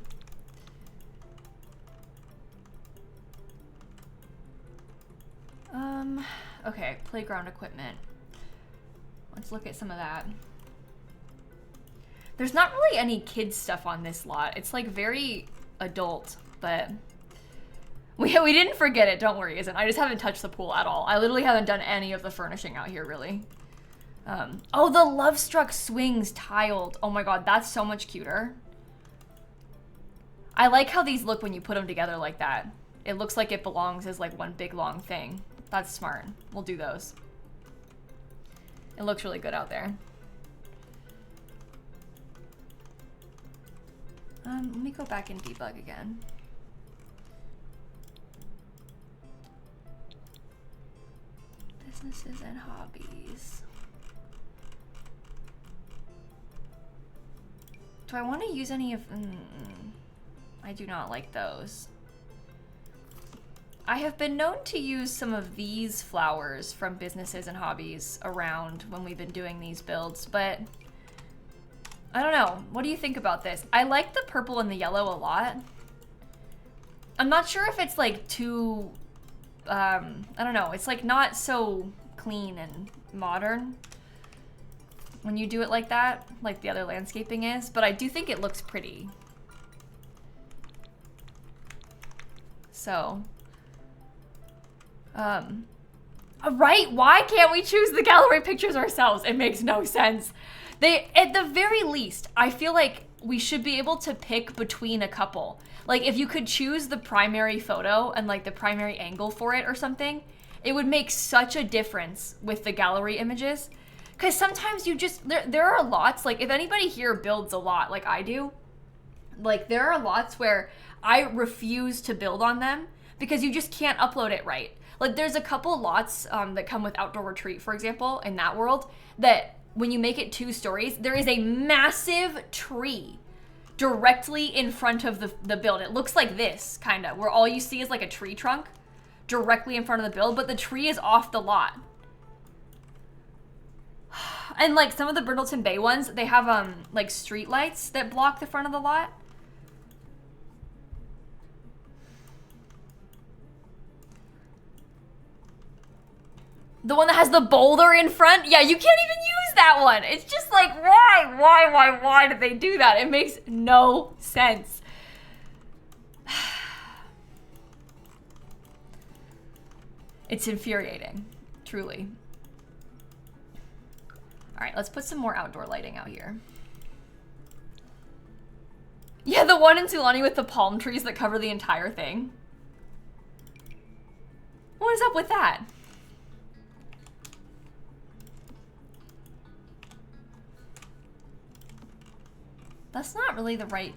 [SPEAKER 1] Okay, playground equipment. Let's look at some of that. There's not really any kids stuff on this lot. It's like very adult, but we didn't forget it, don't worry, isn't? I just haven't touched the pool at all. I literally haven't done any of the furnishing out here, really. Oh, the Love Struck swings tiled. Oh my god, that's so much cuter. I like how these look when you put them together like that. It looks like it belongs as like one big long thing. That's smart. We'll do those. It looks really good out there. Let me go back and debug again. Businesses and hobbies. Do I want to use any of... I do not like those. I have been known to use some of these flowers from businesses and hobbies around when we've been doing these builds, but I don't know. What do you think about this? I like the purple and the yellow a lot. I'm not sure if it's like too, I don't know. It's like not so clean and modern when you do it like that, like the other landscaping is, but I do think it looks pretty. So, right? Why can't we choose the gallery pictures ourselves? It makes no sense. At the very least, I feel like we should be able to pick between a couple. Like if you could choose the primary photo and like the primary angle for it or something, it would make such a difference with the gallery images. Because sometimes you just, there are lots, like if anybody here builds a lot like I do, like there are lots where I refuse to build on them because you just can't upload it right. Like there's a couple lots that come with Outdoor Retreat, for example, in that world, that when you make it 2 stories, there is a massive tree directly in front of the build. It looks like this, kind of, where all you see is like a tree trunk directly in front of the build, but the tree is off the lot. And like some of the Brindleton Bay ones, they have like street lights that block the front of the lot. The one that has the boulder in front? Yeah, you can't even use that one. It's just like, why did they do that? It makes no sense. It's infuriating, truly. All right, let's put some more outdoor lighting out here. Yeah, the one in Tulani with the palm trees that cover the entire thing. What is up with that? That's not really the right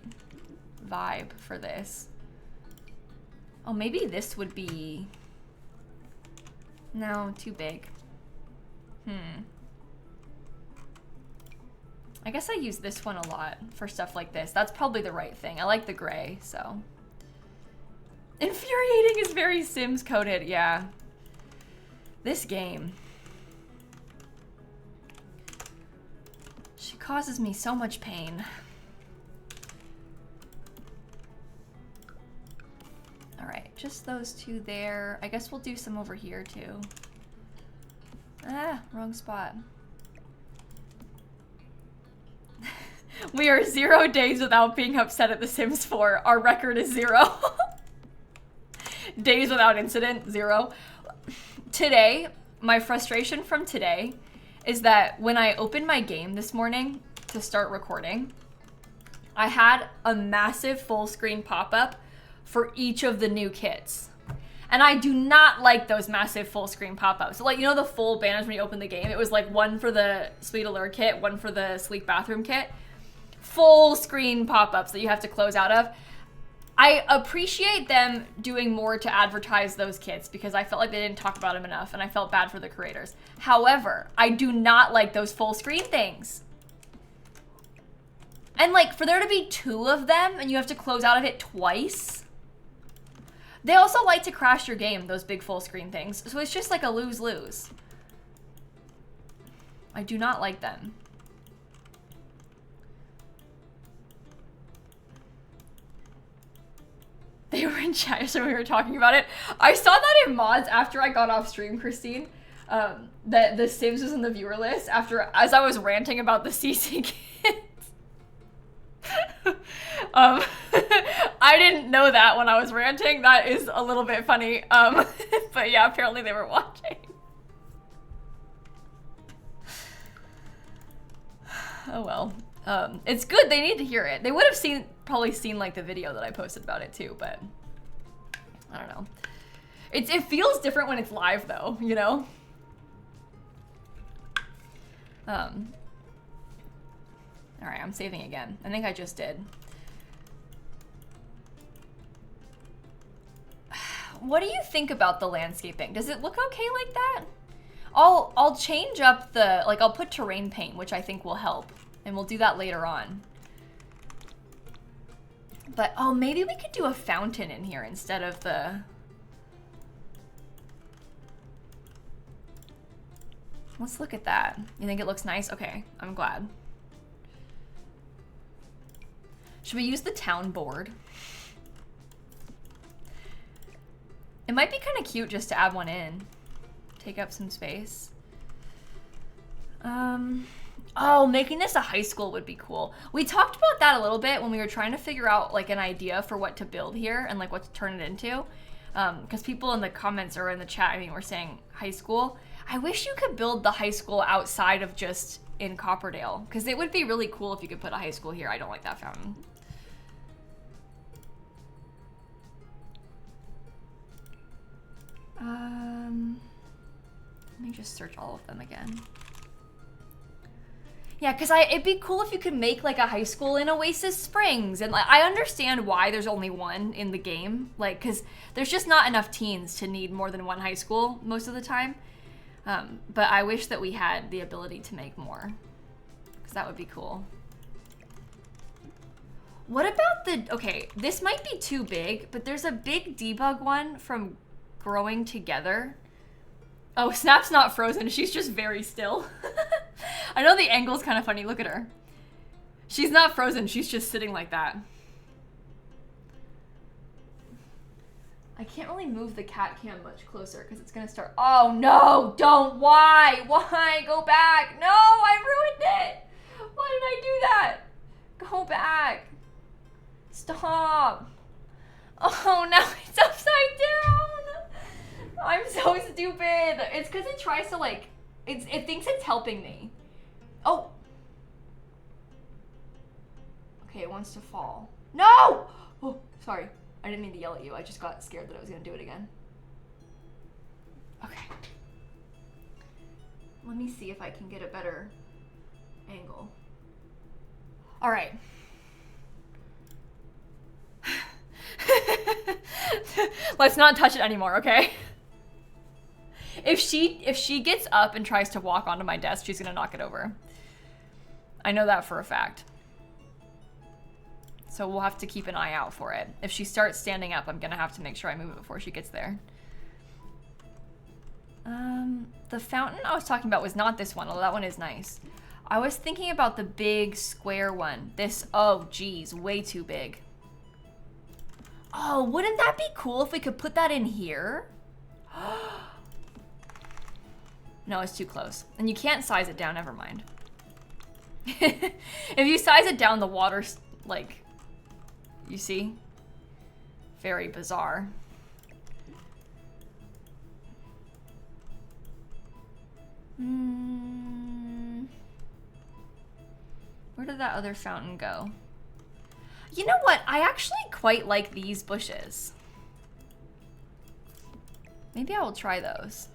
[SPEAKER 1] vibe for this. Oh, maybe this would be... No, too big. I guess I use this one a lot for stuff like this. That's probably the right thing. I like the gray, so. Infuriating is very Sims coded, yeah. This game. She causes me so much pain. All right, just those 2 there. I guess we'll do some over here too. Ah, wrong spot. We are 0 days without being upset at The Sims 4. Our record is 0. Days without incident, 0. Today, my frustration from today is that when I opened my game this morning to start recording, I had a massive full screen pop-up for each of the new kits. And I do not like those massive full screen pop-ups. So like, you know the full banners when you open the game? It was like one for the Sweet Allure kit, one for the Sleek Bathroom kit. Full screen pop-ups that you have to close out of. I appreciate them doing more to advertise those kits because I felt like they didn't talk about them enough and I felt bad for the creators. However, I do not like those full screen things. And like for there to be 2 of them and you have to close out of it twice. They also like to crash your game, those big full screen things. So it's just like a lose-lose. I do not like them. They were in chat so we were talking about it. I saw that in mods after I got off stream, Christine. That The Sims was in the viewer list as I was ranting about the CC kids. I didn't know that when I was ranting. That is a little bit funny. But yeah, apparently they were watching. Oh well. It's good. They need to hear it. They would have probably seen like the video that I posted about it too, but I don't know. It feels different when it's live though, you know? All right, I'm saving again. I think I just did. What do you think about the landscaping? Does it look okay like that? I'll change up I'll put terrain paint, which I think will help. And we'll do that later on. But, oh, maybe we could do a fountain in here instead of the... Let's look at that. You think it looks nice? Okay, I'm glad. Should we use the town board? It might be kind of cute just to add one in. Take up some space. Oh, making this a high school would be cool. We talked about that a little bit when we were trying to figure out like an idea for what to build here and like what to turn it into. Because people in the comments or in the chat, I mean, were saying high school. I wish you could build the high school outside of just in Copperdale, because it would be really cool if you could put a high school here. I don't like that fountain. Let me just search all of them again. Yeah, because it'd be cool if you could make like a high school in Oasis Springs. And like, I understand why there's only one in the game. Like, because there's just not enough teens to need more than one high school most of the time. But I wish that we had the ability to make more. Because that would be cool. What about the... Okay, this might be too big, but there's a big debug one from Growing Together. Oh, Snap's not frozen. She's just very still. I know the angle's kind of funny. Look at her. She's not frozen. She's just sitting like that. I can't really move the cat cam much closer because it's going to start. Oh, no. Don't. Why? Why? Go back. No, I ruined it. Why did I do that? Go back. Stop. Oh, now it's upside down. I'm so stupid. It's because it tries to like, it thinks it's helping me. Oh. Okay, it wants to fall. No! Oh, sorry. I didn't mean to yell at you. I just got scared that I was going to do it again. Okay. Let me see if I can get a better angle. All right. Let's not touch it anymore, okay? If she gets up and tries to walk onto my desk, she's gonna knock it over. I know that for a fact. So we'll have to keep an eye out for it. If she starts standing up, I'm gonna have to make sure I move it before she gets there. The fountain I was talking about was not this one, although that one is nice. I was thinking about the big square one. This, oh geez, way too big. Oh, wouldn't that be cool if we could put that in here? No, it's too close. And you can't size it down, never mind. If you size it down, the water's like, you see? Very bizarre. Where did that other fountain go? You know what? I actually quite like these bushes. Maybe I will try those.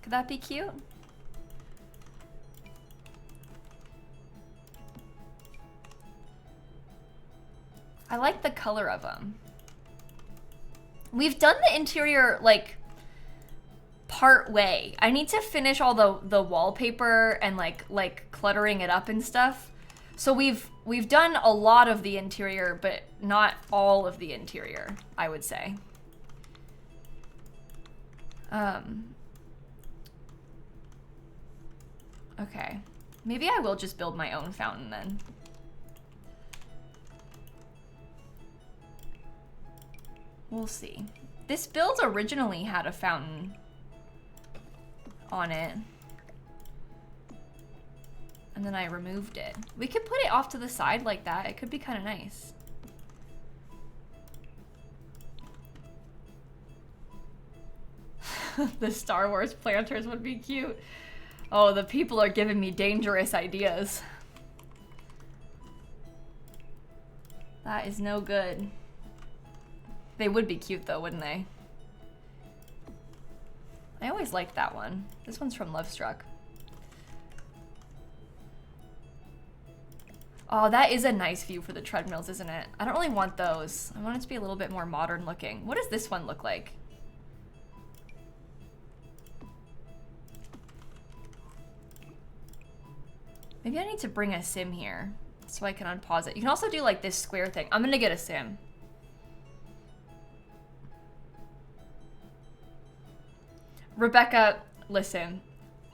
[SPEAKER 1] Could that be cute? I like the color of them. We've done the interior like part way. I need to finish all the wallpaper and like cluttering it up and stuff. So we've done a lot of the interior, but not all of the interior, I would say. Okay. Maybe I will just build my own fountain then. We'll see. This build originally had a fountain on it. And then I removed it. We could put it off to the side like that. It could be kind of nice. The Star Wars planters would be cute. Oh, the people are giving me dangerous ideas. That is no good. They would be cute though, wouldn't they? I always liked that one. This one's from Lovestruck. Oh, that is a nice view for the treadmills, isn't it? I don't really want those. I want it to be a little bit more modern looking. What does this one look like? Maybe I need to bring a sim here so I can unpause it. You can also do like this square thing. I'm gonna get a sim. Rebecca, listen.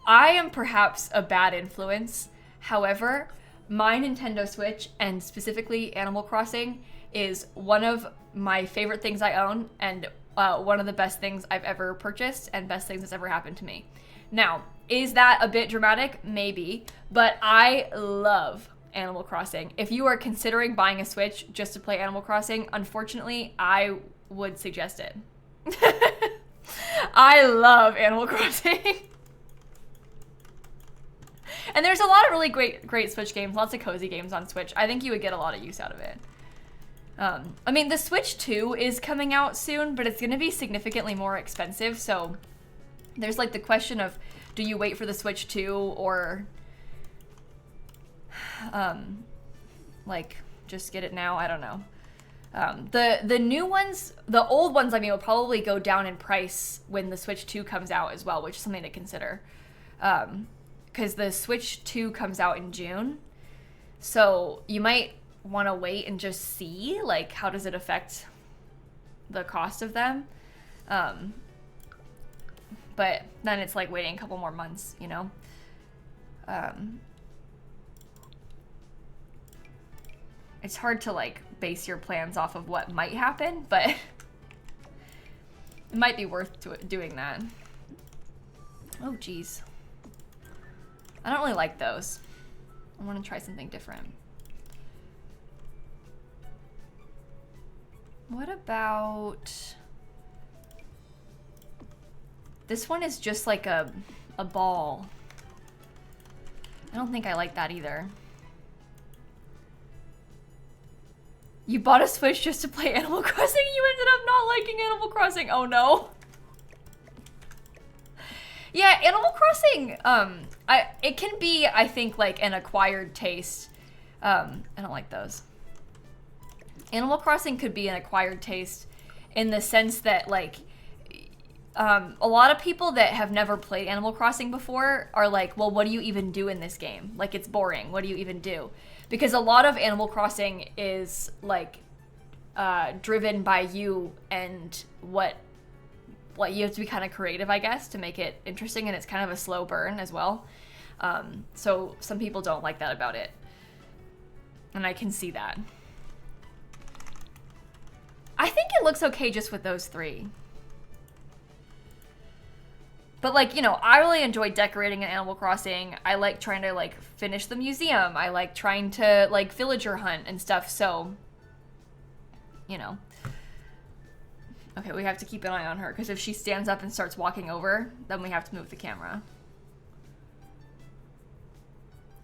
[SPEAKER 1] I am perhaps a bad influence. However, my Nintendo Switch, and specifically Animal Crossing, is one of my favorite things I own, and one of the best things I've ever purchased, and best things that's ever happened to me. Now, is that a bit dramatic? Maybe, but I love Animal Crossing. If you are considering buying a Switch just to play Animal Crossing, unfortunately, I would suggest it. I love Animal Crossing. And there's a lot of really great Switch games, lots of cozy games on Switch. I think you would get a lot of use out of it. I mean, the Switch 2 is coming out soon, but it's going to be significantly more expensive, so there's like the question of, do you wait for the Switch 2 or like just get it now? I don't know. The new ones, the old ones, I mean, will probably go down in price when the Switch 2 comes out as well, which is something to consider. Because the Switch 2 comes out in June, so you might want to wait and just see, like, how does it affect the cost of them. But then it's like waiting a couple more months, you know? It's hard to like base your plans off of what might happen, but it might be worth doing that. Oh, geez. I don't really like those. I want to try something different. What about... This one is just like a ball. I don't think I like that either. You bought a Switch just to play Animal Crossing? You ended up not liking Animal Crossing. Oh no. Yeah, Animal Crossing, it can be, I think, like an acquired taste. I don't like those. Animal Crossing could be an acquired taste in the sense that, like, a lot of people that have never played Animal Crossing before are like, well, what do you even do in this game? Like, it's boring. What do you even do? Because a lot of Animal Crossing is, like, driven by you and what you have to be kind of creative, I guess, to make it interesting, and it's kind of a slow burn as well. So some people don't like that about it. And I can see that. I think it looks okay just with those three. But, like, you know, I really enjoy decorating in Animal Crossing. I like trying to, like, finish the museum. I like trying to, like, villager hunt and stuff, so, you know. Okay, we have to keep an eye on her, because if she stands up and starts walking over, then we have to move the camera.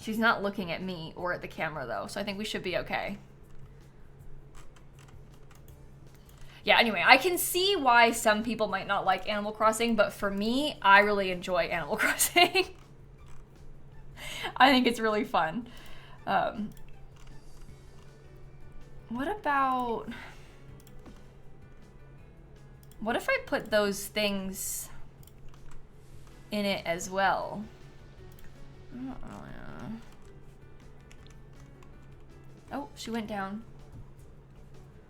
[SPEAKER 1] She's not looking at me or at the camera, though, so I think we should be okay. Yeah, anyway, I can see why some people might not like Animal Crossing, but for me, I really enjoy Animal Crossing. I think it's really fun. What about... What if I put those things in it as well? Oh, she went down.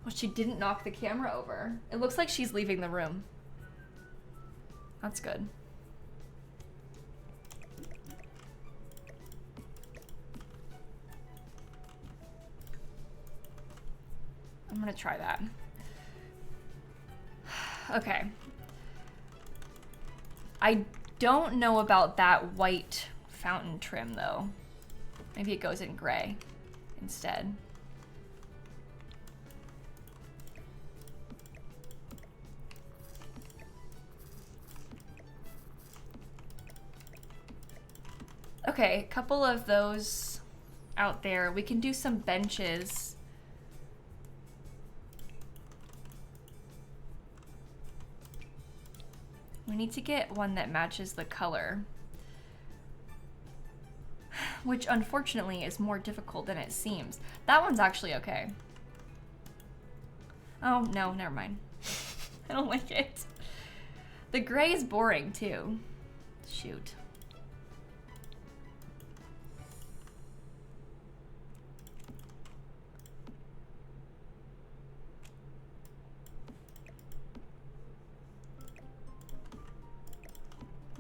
[SPEAKER 1] Well, she didn't knock the camera over. It looks like she's leaving the room. That's good. I'm gonna try that. Okay. I don't know about that white fountain trim, though. Maybe it goes in gray instead. Okay, a couple of those out there. We can do some benches. We need to get one that matches the color, which unfortunately is more difficult than it seems. That one's actually okay. Oh, no, never mind. I don't like it. The gray is boring too. Shoot.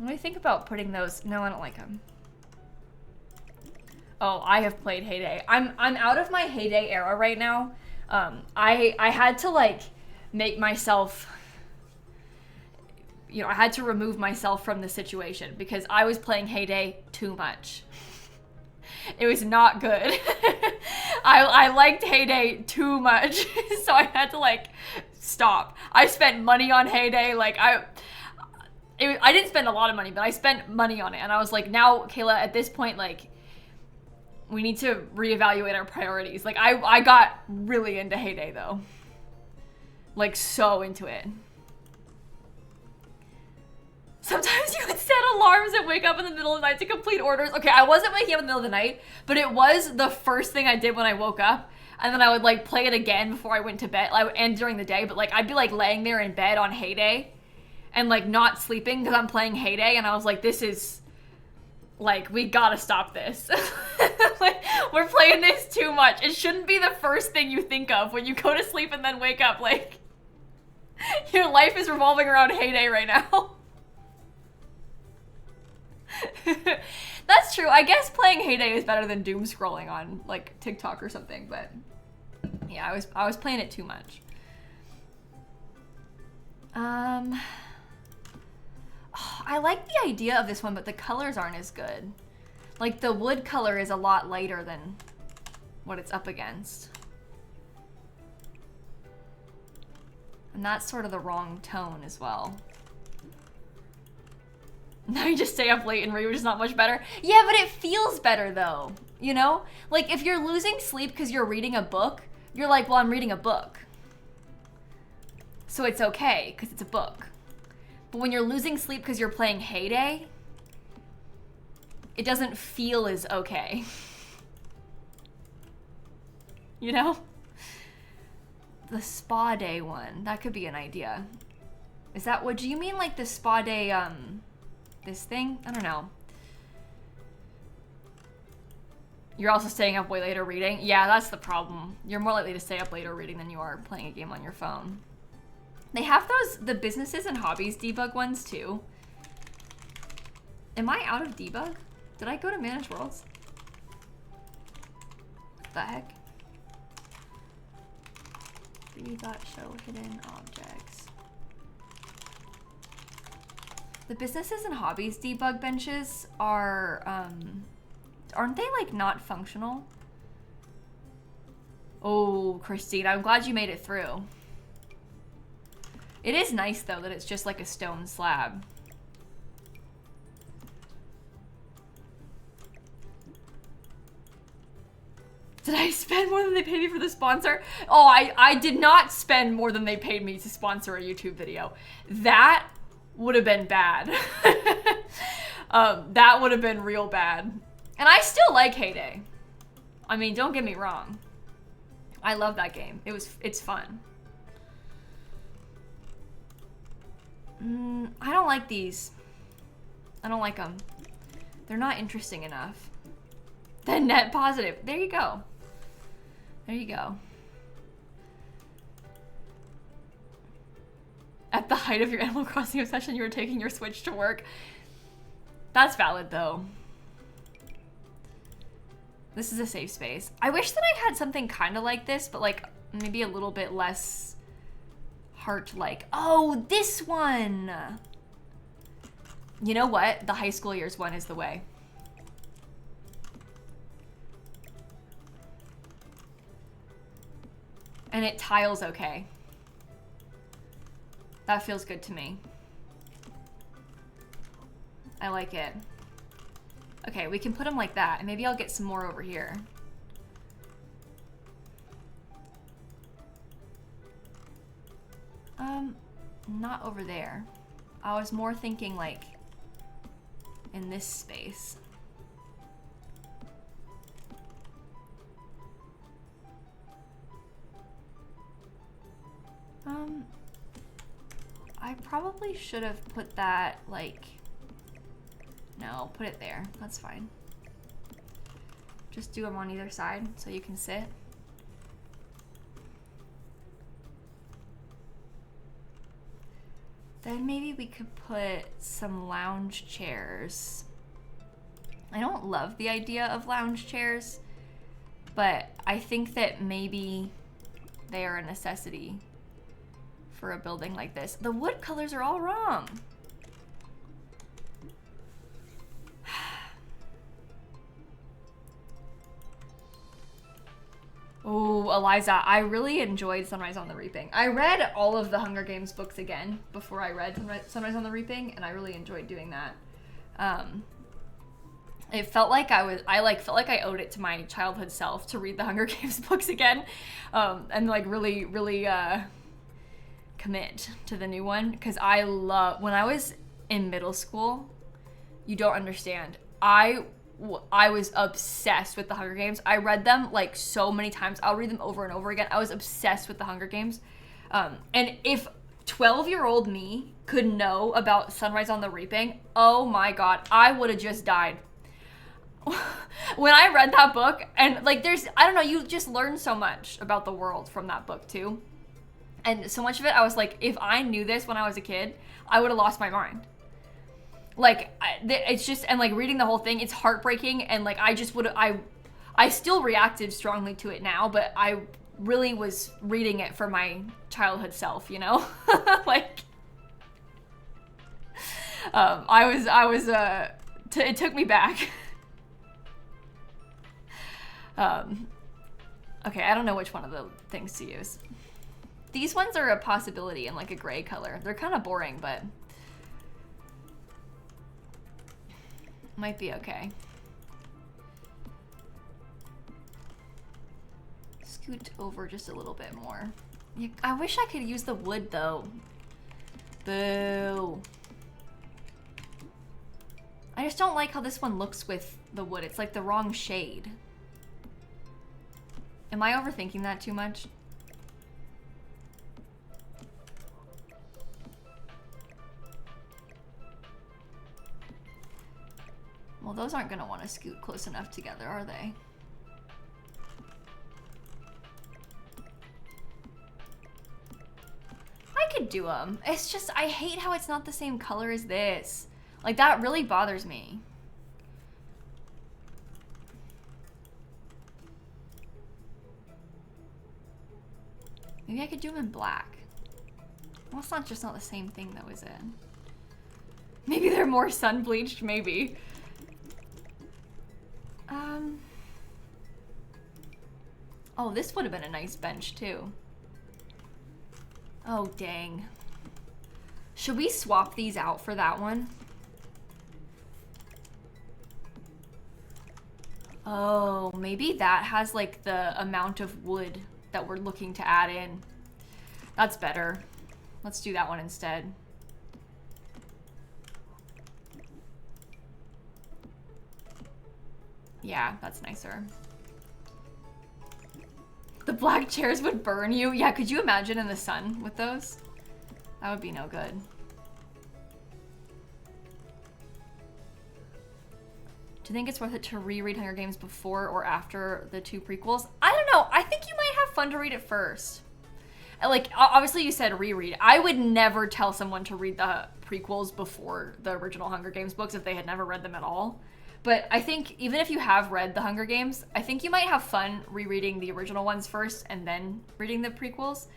[SPEAKER 1] When I think about putting those, no, I don't like them. Oh, I have played Heyday. I'm out of my Heyday era right now. I had to like make myself, you know, I had to remove myself from the situation because I was playing Heyday too much. It was not good. I liked Heyday too much, so I had to like stop. I spent money on Heyday, like I didn't spend a lot of money, but I spent money on it, and I was like, now, Kayla, at this point, like, we need to reevaluate our priorities. Like, I got really into Heyday, though. Like, so into it. Sometimes you would set alarms and wake up in the middle of the night to complete orders. Okay, I wasn't waking up in the middle of the night, but it was the first thing I did when I woke up. And then I would, like, play it again before I went to bed, and during the day. But, like, I'd be, like, laying there in bed on Heyday and, like, not sleeping because I'm playing Heyday. And I was like, this is, like, we gotta stop this. Like, we're playing this too much. It shouldn't be the first thing you think of when you go to sleep and then wake up. Like, your life is revolving around Heyday right now. That's true. I guess playing Heyday is better than doom scrolling on like TikTok or something, but yeah, I was playing it too much. Oh, I like the idea of this one, but the colors aren't as good. Like the wood color is a lot lighter than what it's up against. And that's sort of the wrong tone as well. Now you just stay up late and read, which is not much better. Yeah, but it feels better though, you know? Like if you're losing sleep because you're reading a book, you're like, well, I'm reading a book. So it's okay, because it's a book. But when you're losing sleep because you're playing Heyday, it doesn't feel as okay. You know? The spa day one, that could be an idea. Is that, what do you mean like the spa day, this thing? I don't know. You're also staying up way later reading? Yeah, that's the problem. You're more likely to stay up later reading than you are playing a game on your phone. They have those, the businesses and hobbies debug ones too. Am I out of debug? Did I go to manage worlds? What the heck? 3 dot show hidden objects. The businesses and hobbies debug benches are, aren't they like not functional? Oh, Christine, I'm glad you made it through. It is nice though that it's just like a stone slab. Did I spend more than they paid me for the sponsor? Oh, I did not spend more than they paid me to sponsor a YouTube video. That would have been bad. That would have been real bad. And I still like Heyday. I mean, don't get me wrong. I love that game. It's fun. I don't like these. I don't like them. They're not interesting enough. The net positive. There you go. There you go. At the height of your Animal Crossing obsession, you were taking your Switch to work. That's valid, though. This is a safe space. I wish that I had something kind of like this, but like maybe a little bit less heart-like. Oh, this one! You know what? The high school years one is the way. And it tiles okay. That feels good to me. I like it. Okay, we can put them like that, and maybe I'll get some more over here. Not over there. I was more thinking like in this space. I probably should have put that like, no, put it there. That's fine. Just do them on either side so you can sit. Then maybe we could put some lounge chairs. I don't love the idea of lounge chairs, but I think that maybe they are a necessity for a building like this. The wood colors are all wrong. Oh, Eliza, I really enjoyed Sunrise on the Reaping. I read all of the Hunger Games books again before I read Sunrise on the Reaping, and I really enjoyed doing that. It felt like I felt like I owed it to my childhood self to read the Hunger Games books again, and like really commit to the new one, because I love, when I was in middle school, you don't understand. I was obsessed with the Hunger Games. I read them like so many times. I'll read them over and over again. I was obsessed with the Hunger Games. And if 12-year-old me could know about Sunrise on the Reaping, oh my God, I would have just died. When I read that book, and like I don't know, you just learn so much about the world from that book too. And so much of it, I was like, if I knew this when I was a kid, I would have lost my mind. Like, it's just, and like reading the whole thing, it's heartbreaking, and like I still reacted strongly to it now, but I really was reading it for my childhood self, you know? Like, it took me back. Okay, I don't know which one of the things to use. These ones are a possibility in like a gray color. They're kind of boring, but might be okay. Scoot over just a little bit more. Yeah, I wish I could use the wood though. Boo. I just don't like how this one looks with the wood. It's like the wrong shade. Am I overthinking that too much? Well, those aren't gonna want to scoot close enough together, are they? I could do them. It's just, I hate how it's not the same color as this. Like, that really bothers me. Maybe I could do them in black. Well, it's not just not the same thing though, is it? Maybe they're more sun bleached, maybe. Oh, this would have been a nice bench too. Oh, dang. Should we swap these out for that one? Oh, maybe that has like the amount of wood that we're looking to add in. That's better. Let's do that one instead. Yeah, that's nicer. The black chairs would burn you. Yeah, could you imagine in the sun with those? That would be no good. Do you think it's worth it to reread Hunger Games before or after the 2 prequels? I don't know. I think you might have fun to read it first. Like, obviously you said reread. I would never tell someone to read the prequels before the original Hunger Games books if they had never read them at all. But I think even if you have read the Hunger Games, I think you might have fun rereading the original ones first and then reading the prequels.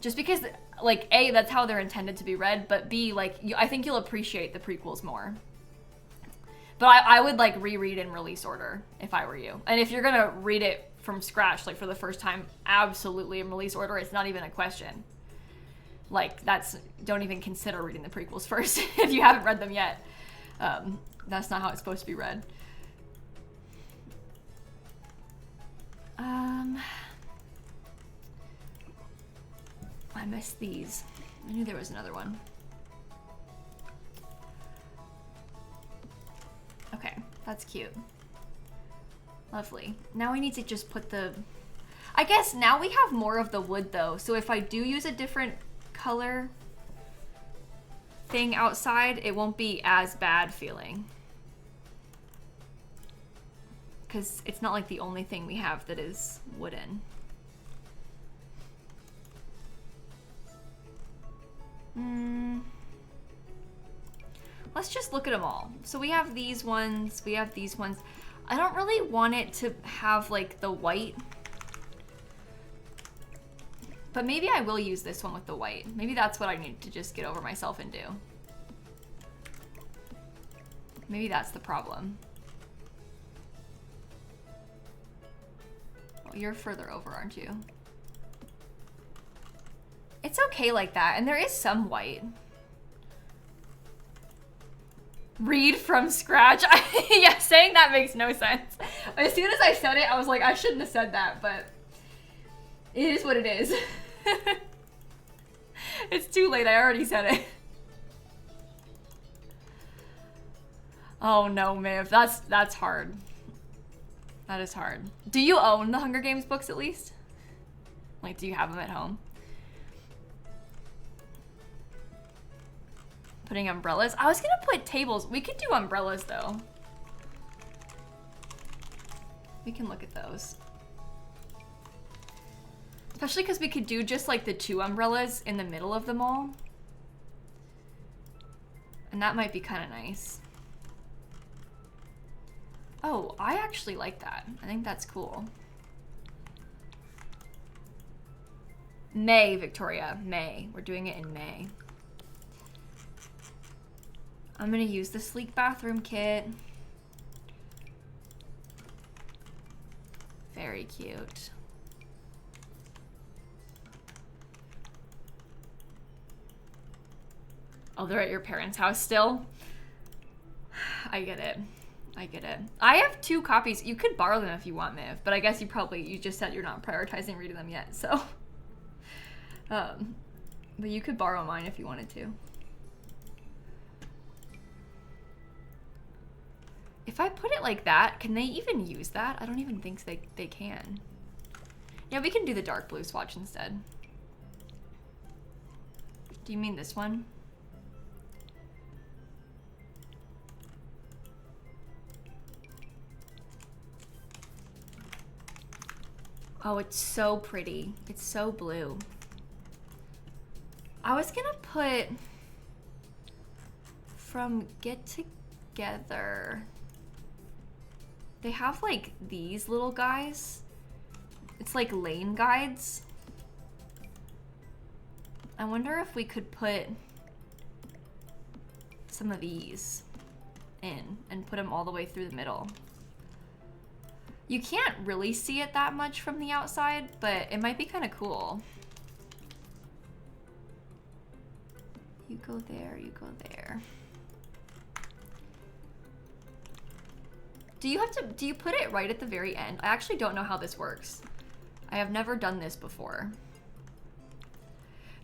[SPEAKER 1] Just because, like, A, that's how they're intended to be read, but B, like, I think you'll appreciate the prequels more. But I would, like, reread in release order if I were you. And if you're gonna read it from scratch, like, for the first time, absolutely in release order. It's not even a question. Like, don't even consider reading the prequels first if you haven't read them yet. That's not how it's supposed to be read. I missed these. I knew there was another one. Okay, that's cute. Lovely. Now we need to just put the... I guess now we have more of the wood though, so if I do use a different color thing outside, it won't be as bad feeling. Because it's not like the only thing we have that is wooden. Let's just look at them all. So we have these ones, we have these ones. I don't really want it to have like the white, but maybe I will use this one with the white. Maybe that's what I need to just get over myself and do. Maybe that's the problem. Oh, you're further over, aren't you? It's okay like that, and there is some white. Read from scratch. Yeah, saying that makes no sense. As soon as I said it, I was like, I shouldn't have said that, but it is what it is. It's too late, I already said it. Oh no, Miv, that's hard. That is hard. Do you own the Hunger Games books at least? Like, do you have them at home? Putting umbrellas. I was gonna put tables. We could do umbrellas though. We can look at those. Especially because we could do just like the 2 umbrellas in the middle of them all. And that might be kind of nice. Oh, I actually like that. I think that's cool. May, Victoria, May. We're doing it in May. I'm gonna use the sleek bathroom kit. Very cute. Oh, they're at your parents' house still? I get it. I get it. I have 2 copies. You could borrow them if you want, Miv, but I guess you just said you're not prioritizing reading them yet, so. But you could borrow mine if you wanted to. If I put it like that, can they even use that? I don't even think they can. Yeah, we can do the dark blue swatch instead. Do you mean this one? Oh, it's so pretty. It's so blue. I was gonna put from Get Together. They have like these little guys. It's like lane guides. I wonder if we could put some of these in and put them all the way through the middle. You can't really see it that much from the outside, but it might be kind of cool. You go there, you go there. Do you put it right at the very end? I actually don't know how this works. I have never done this before.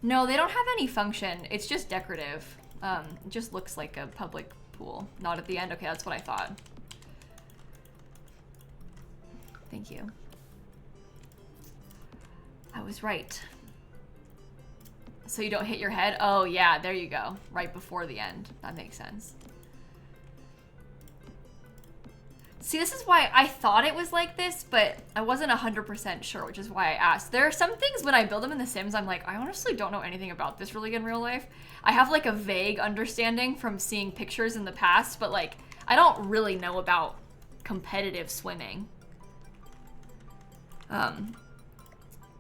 [SPEAKER 1] No, they don't have any function. It's just decorative. It just looks like a public pool. Not at the end. Okay, that's what I thought. Thank you. I was right. So you don't hit your head? Oh yeah, there you go. Right before the end. That makes sense. See, this is why I thought it was like this, but I wasn't 100% sure, which is why I asked. There are some things when I build them in The Sims, I'm like, I honestly don't know anything about this really in real life. I have like a vague understanding from seeing pictures in the past, but like, I don't really know about competitive swimming.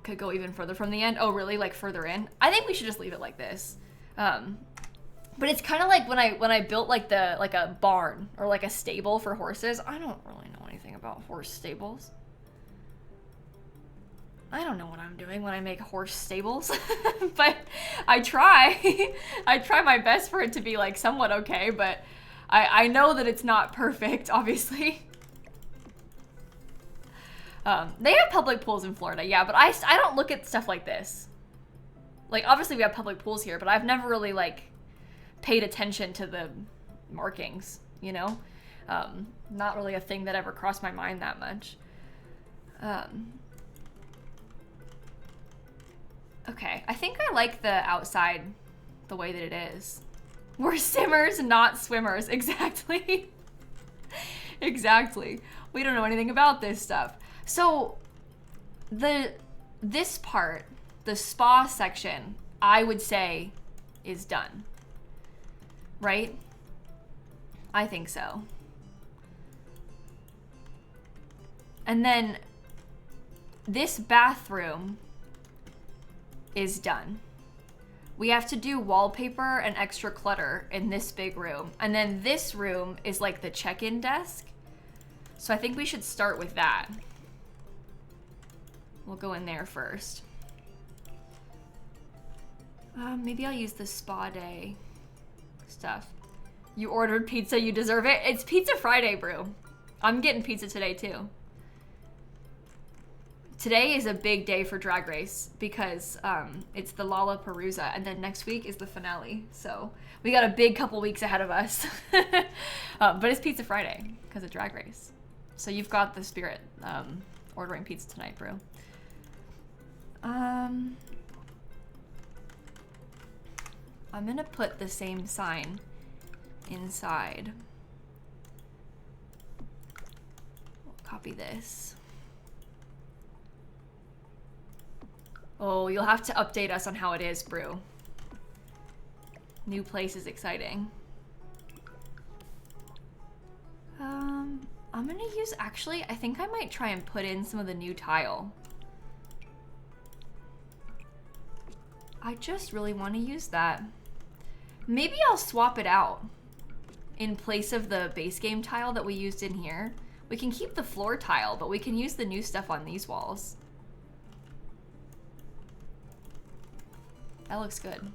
[SPEAKER 1] Could go even further from the end. Oh, really? Like further in? I think we should just leave it like this. But it's kind of like when I built like a barn or like a stable for horses. I don't really know anything about horse stables. I don't know what I'm doing when I make horse stables, but I try. I try my best for it to be like somewhat okay, but I know that it's not perfect, obviously. They have public pools in Florida, yeah, but I don't look at stuff like this. Like, obviously we have public pools here, but I've never really, like, paid attention to the markings, you know? Not really a thing that ever crossed my mind that much. Okay, I think I like the outside the way that it is. We're simmers, not swimmers. Exactly. Exactly. We don't know anything about this stuff. So this part, the spa section, I would say is done. Right? I think so. And then this bathroom is done. We have to do wallpaper and extra clutter in this big room. And then this room is like the check-in desk. So I think we should start with that. We'll go in there first. Maybe I'll use the spa day stuff. You ordered pizza, you deserve it. It's Pizza Friday, brew. I'm getting pizza today too. Today is a big day for Drag Race because it's the Lollapalooza, and then next week is the finale. So we got a big couple weeks ahead of us. But it's Pizza Friday because of Drag Race. So you've got the spirit ordering pizza tonight, bro. I'm gonna put the same sign inside. We'll copy this. Oh, you'll have to update us on how it is, brew. New place is exciting. I'm gonna use, actually, I think I might try and put in some of the new tile. I just really want to use that. Maybe I'll swap it out in place of the base game tile that we used in here. We can keep the floor tile, but we can use the new stuff on these walls. That looks good.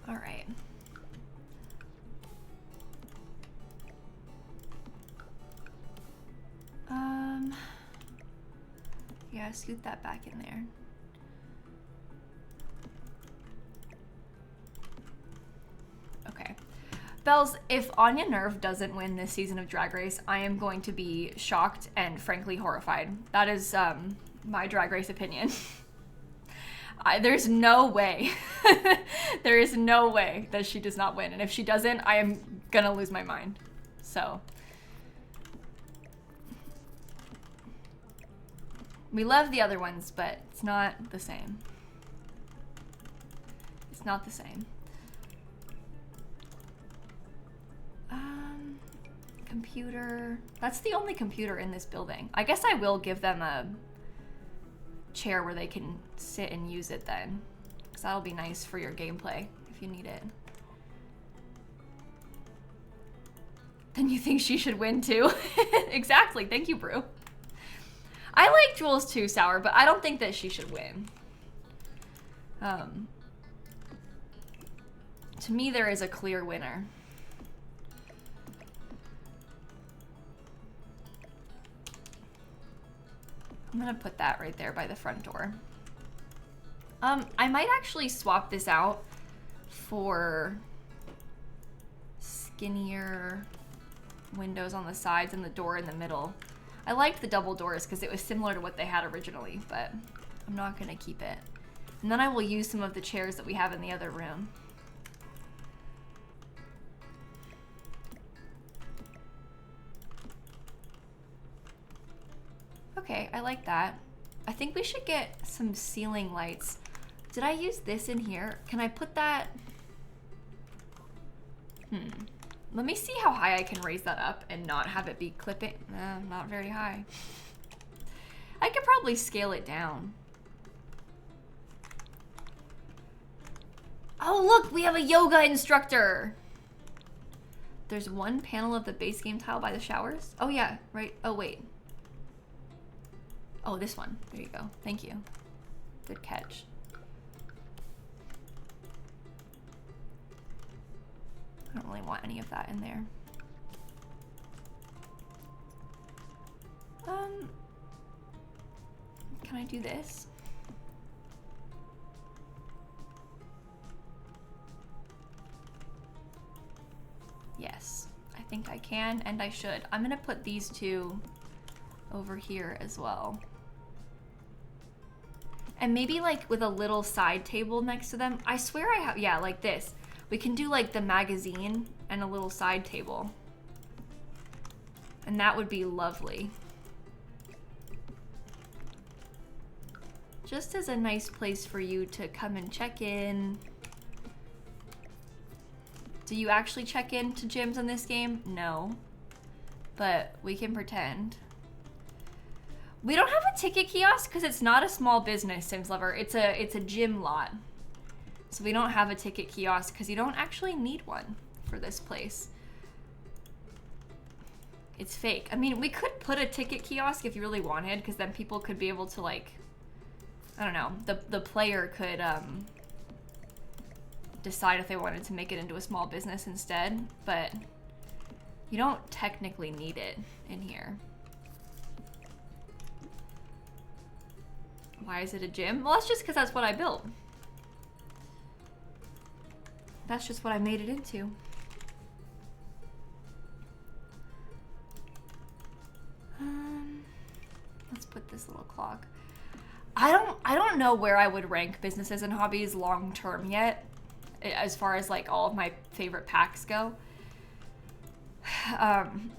[SPEAKER 1] All right. Yeah, scoot that back in there. Okay. Bells, if Anya Nerve doesn't win this season of Drag Race, I am going to be shocked and frankly horrified. That is my Drag Race opinion. There's no way. There is no way that she does not win. And if she doesn't, I am gonna lose my mind. So. We love the other ones, but it's not the same. It's not the same. Computer. That's the only computer in this building. I guess I will give them a chair where they can sit and use it then. Because that'll be nice for your gameplay if you need it. Then you think she should win too? Exactly. Thank you, Brew. I like Jules too, Sour, but I don't think that she should win. To me, there is a clear winner. I'm gonna put that right there by the front door. I might actually swap this out for skinnier windows on the sides and the door in the middle. I liked the double doors because it was similar to what they had originally, but I'm not gonna keep it. And then I will use some of the chairs that we have in the other room. Okay, I like that. I think we should get some ceiling lights. Did I use this in here? Can I put that? Let me see how high I can raise that up and not have it be clipping. Not very high. I could probably scale it down. Oh, look, we have a yoga instructor. There's one panel of the base game tile by the showers. Oh yeah, right. Oh wait. Oh, this one. There you go. Thank you. Good catch. I don't really want any of that in there. Can I do this? Yes, I think I can and I should. I'm gonna put these two over here as well. And maybe like with a little side table next to them. I swear I have, yeah, like this. We can do like the magazine and a little side table. And that would be lovely. just as a nice place for you to come and check in. Do you actually check in to gyms in this game? No, but we can pretend. We don't have a ticket kiosk because it's not a small business, Sims Lover. It's a gym lot. So we don't have a ticket kiosk because you don't actually need one for this place. It's fake. I mean, we could put a ticket kiosk if you really wanted, because then people could be able to, like, I don't know, the player could decide if they wanted to make it into a small business instead, but you don't technically need it in here. Why is it a gym? Well, that's just because that's what I built. That's just what I made it into. Let's put this little clock. I don't know where I would rank businesses and hobbies long term yet, as far as like all of my favorite packs go.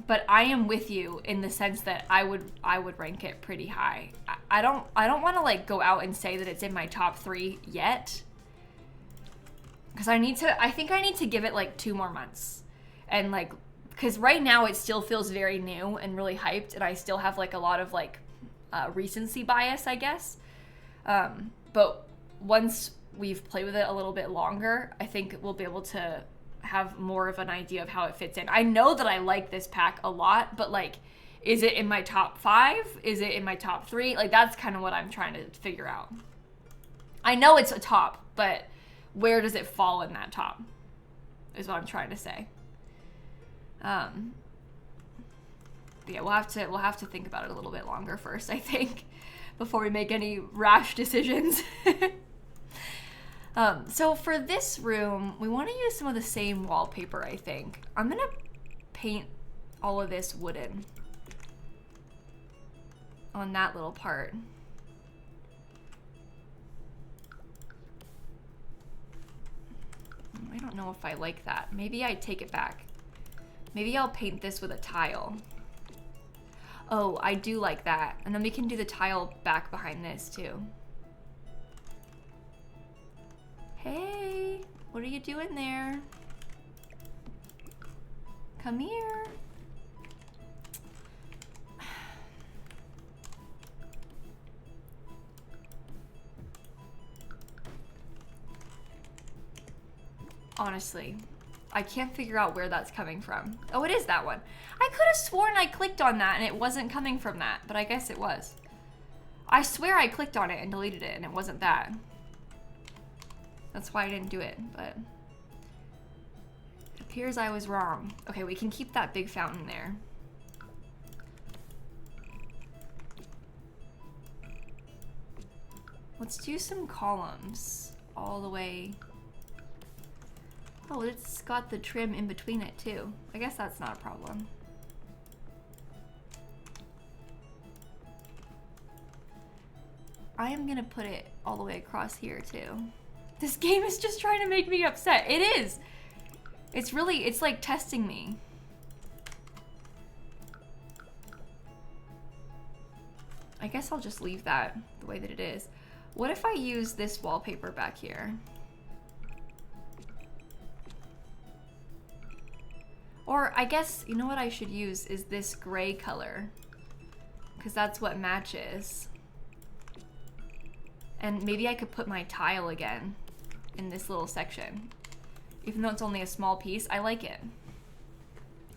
[SPEAKER 1] But I am with you in the sense that I would rank it pretty high. I don't want to like go out and say that it's in my top 3 yet, because I think I need to give it like 2 more months, and like, because right now it still feels very new and really hyped, and I still have like a lot of like recency bias, I guess. But once we've played with it a little bit longer, I think we'll be able to have more of an idea of how it fits in. I know that I like this pack a lot, but like, is it in my top 5? Is it in my top 3? Like, that's kind of what I'm trying to figure out. I know it's a top, but where does it fall in that top is what I'm trying to say. But yeah, we'll have to think about it a little bit longer first, I think, before we make any rash decisions. So for this room, we want to use some of the same wallpaper, I think. I'm gonna paint all of this wooden on that little part. I don't know if I like that. Maybe I take it back. Maybe I'll paint this with a tile. Oh, I do like that. And then we can do the tile back behind this too. Hey, what are you doing there? Come here. Honestly, I can't figure out where that's coming from. Oh, it is that one. I could have sworn I clicked on that and it wasn't coming from that, but I guess it was. I swear I clicked on it and deleted it and it wasn't that. That's why I didn't do it, but it appears I was wrong. Okay, we can keep that big fountain there. Let's do some columns all the way. Oh, it's got the trim in between it too. I guess that's not a problem. I am gonna put it all the way across here too. This game is just trying to make me upset. It is. It's like testing me. I guess I'll just leave that the way that it is. What if I use this wallpaper back here? Or I guess, you know what I should use is this gray color, because that's what matches. And maybe I could put my tile again in this little section. Even though it's only a small piece, I like it.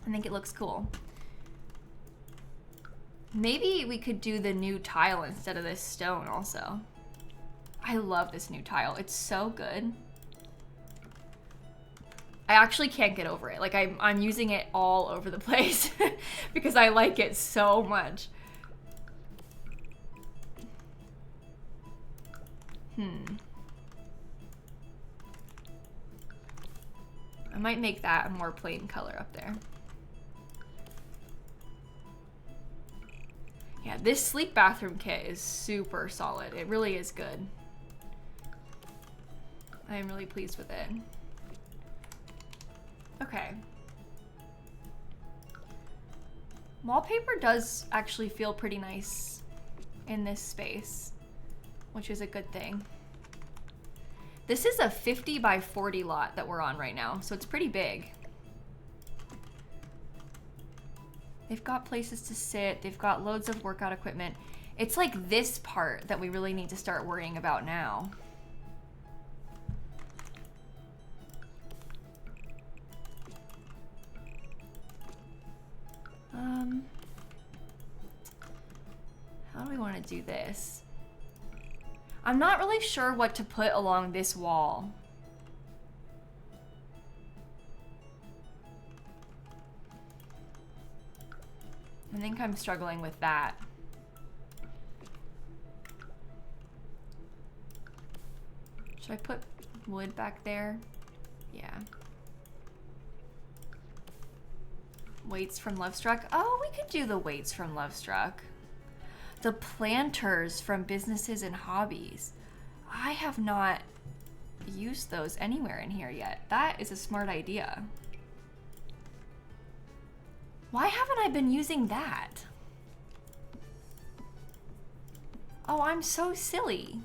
[SPEAKER 1] I think it looks cool. Maybe we could do the new tile instead of this stone also. I love this new tile. It's so good. I actually can't get over it. Like, I'm using it all over the place because I like it so much. I might make that a more plain color up there. Yeah, this sleep bathroom kit is super solid. It really is good. I am really pleased with it. Okay. Wallpaper does actually feel pretty nice in this space. which is a good thing. This is a 50 by 40 lot that we're on right now, so it's pretty big. They've got places to sit. They've got loads of workout equipment. It's like this part that we really need to start worrying about now. How do we want to do this? I'm not really sure what to put along this wall. I think I'm struggling with that. Should I put wood back there? Yeah. Weights from Lovestruck. Oh, we could do the weights from Lovestruck. The planters from Businesses and Hobbies. I have not used those anywhere in here yet. That is a smart idea. Why haven't I been using that? Oh, I'm so silly.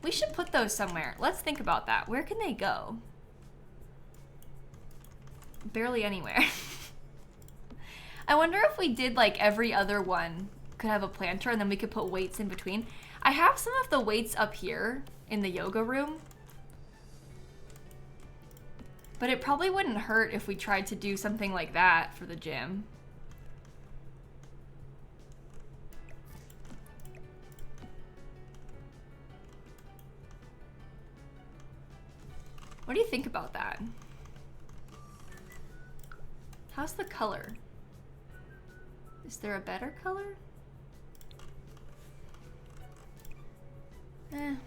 [SPEAKER 1] We should put those somewhere. Let's think about that. Where can they go? Barely anywhere. I wonder if we did like every other one could have a planter and then we could put weights in between. I have some of the weights up here in the yoga room, but it probably wouldn't hurt if we tried to do something like that for the gym. What do you think about that? How's the color? Is there a better color?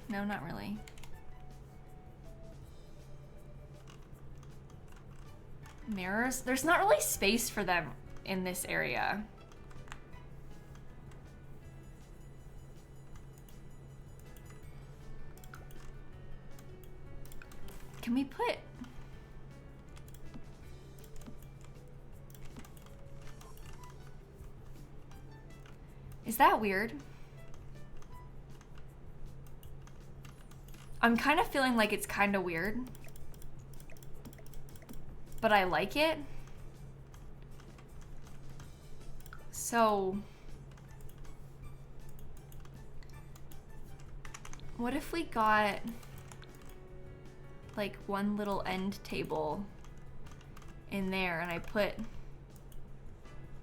[SPEAKER 1] No, not really. Mirrors? There's not really space for them in this area. Can we put... Is that weird? I'm kind of feeling like it's kind of weird, but I like it. So, what if we got like one little end table in there and I put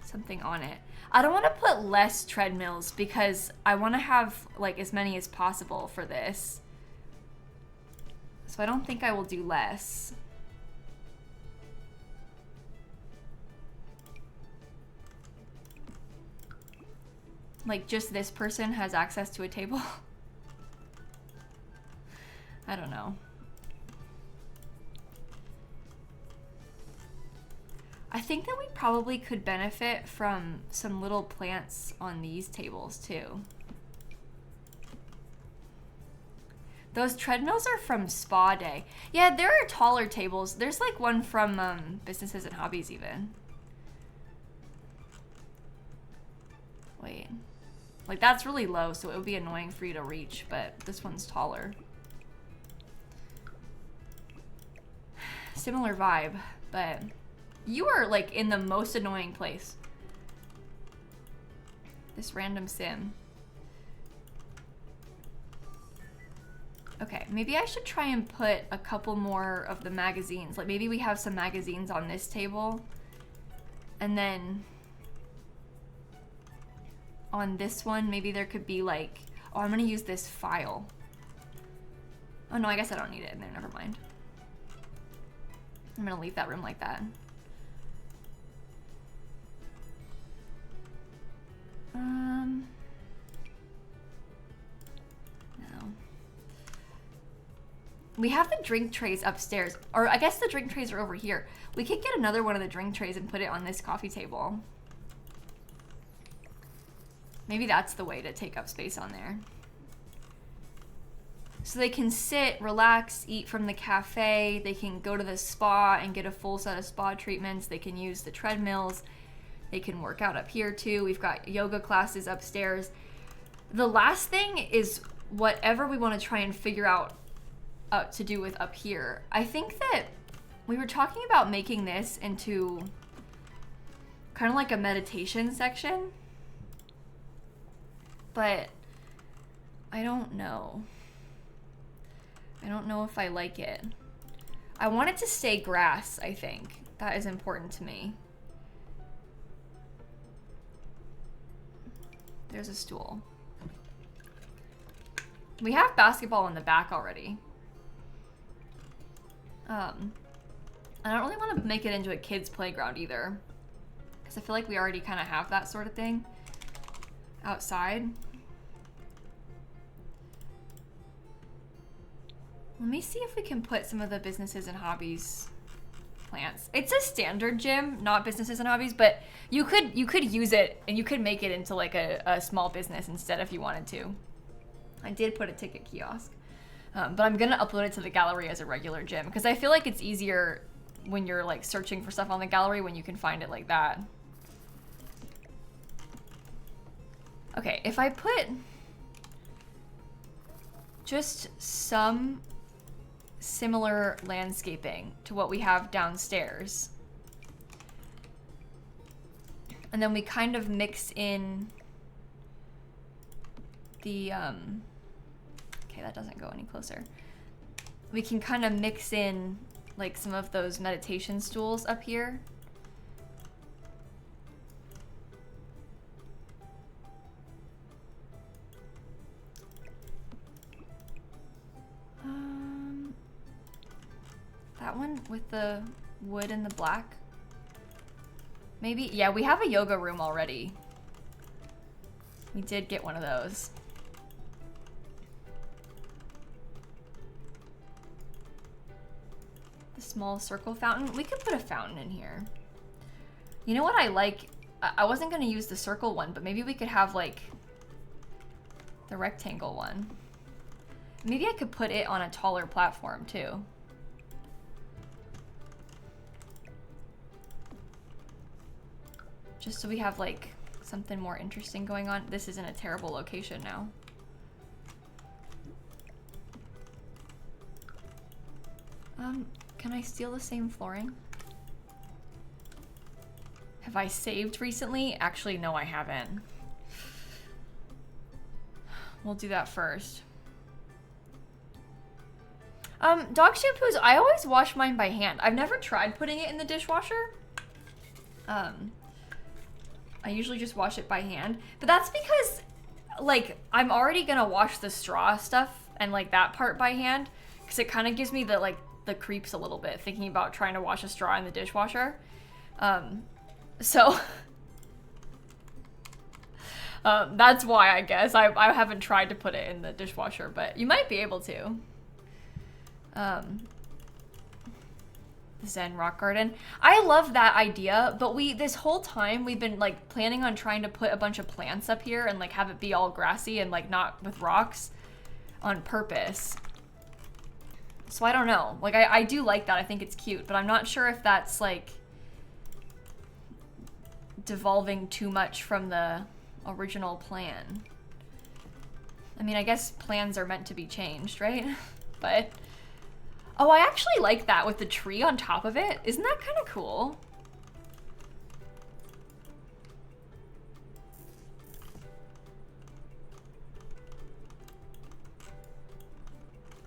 [SPEAKER 1] something on it? I don't want to put less treadmills because I want to have like as many as possible for this. So I don't think I will do less. Like just this person has access to a table. I don't know. I think that we probably could benefit from some little plants on these tables too. Those treadmills are from Spa Day. Yeah, there are taller tables. There's like one from Businesses and Hobbies even. Wait. Like that's really low, so it would be annoying for you to reach, but this one's taller. Similar vibe, but you are like in the most annoying place. This random sim. Okay, maybe I should try and put a couple more of the magazines. Like maybe we have some magazines on this table. And then on this one, maybe there could be like, oh, I'm gonna use this file. Oh no, I guess I don't need it in there, never mind. I'm gonna leave that room like that. No. We have the drink trays upstairs, or I guess the drink trays are over here. We could get another one of the drink trays and put it on this coffee table. Maybe that's the way to take up space on there. So they can sit, relax, eat from the cafe. They can go to the spa and get a full set of spa treatments. They can use the treadmills. They can work out up here too. We've got yoga classes upstairs. The last thing is whatever we want to try and figure out to do with up here. I think that we were talking about making this into kind of like a meditation section, but I don't know. I don't know if I like it. I want it to stay grass, I think. That is important to me. There's a stool. We have basketball in the back already. I don't really want to make it into a kid's playground either, because I feel like we already kind of have that sort of thing outside. Let me see if we can put some of the businesses and hobbies plants. It's a standard gym, not businesses and hobbies, but you could use it and you could make it into like a small business instead if you wanted to. I did put a ticket kiosk, but I'm gonna upload it to the gallery as a regular gym because I feel like it's easier when you're like searching for stuff on the gallery when you can find it like that. Okay, if I put just some similar landscaping to what we have downstairs, and then we kind of mix in the okay, that doesn't go any closer. We can kind of mix in like some of those meditation stools up here. That one with the wood and the black. Maybe, yeah, we have a yoga room already. We did get one of those. The small circle fountain. We could put a fountain in here. You know what I like? I wasn't gonna use the circle one, but maybe we could have like the rectangle one. Maybe I could put it on a taller platform too. Just so we have like something more interesting going on. This is in a terrible location now. Can I steal the same flooring? Have I saved recently? Actually, no, I haven't. We'll do that first. Dog shampoos, I always wash mine by hand. I've never tried putting it in the dishwasher. I usually just wash it by hand, but that's because like I'm already gonna wash the straw stuff and like that part by hand because it kind of gives me the like the creeps a little bit thinking about trying to wash a straw in the dishwasher. So that's why I guess I haven't tried to put it in the dishwasher, but you might be able to. Zen rock garden. I love that idea, but this whole time we've been like planning on trying to put a bunch of plants up here and like have it be all grassy and like not with rocks on purpose. So I don't know. Like I do like that. I think it's cute, but I'm not sure if that's like devolving too much from the original plan. I mean, I guess plans are meant to be changed, right? But oh, I actually like that with the tree on top of it. Isn't that kind of cool?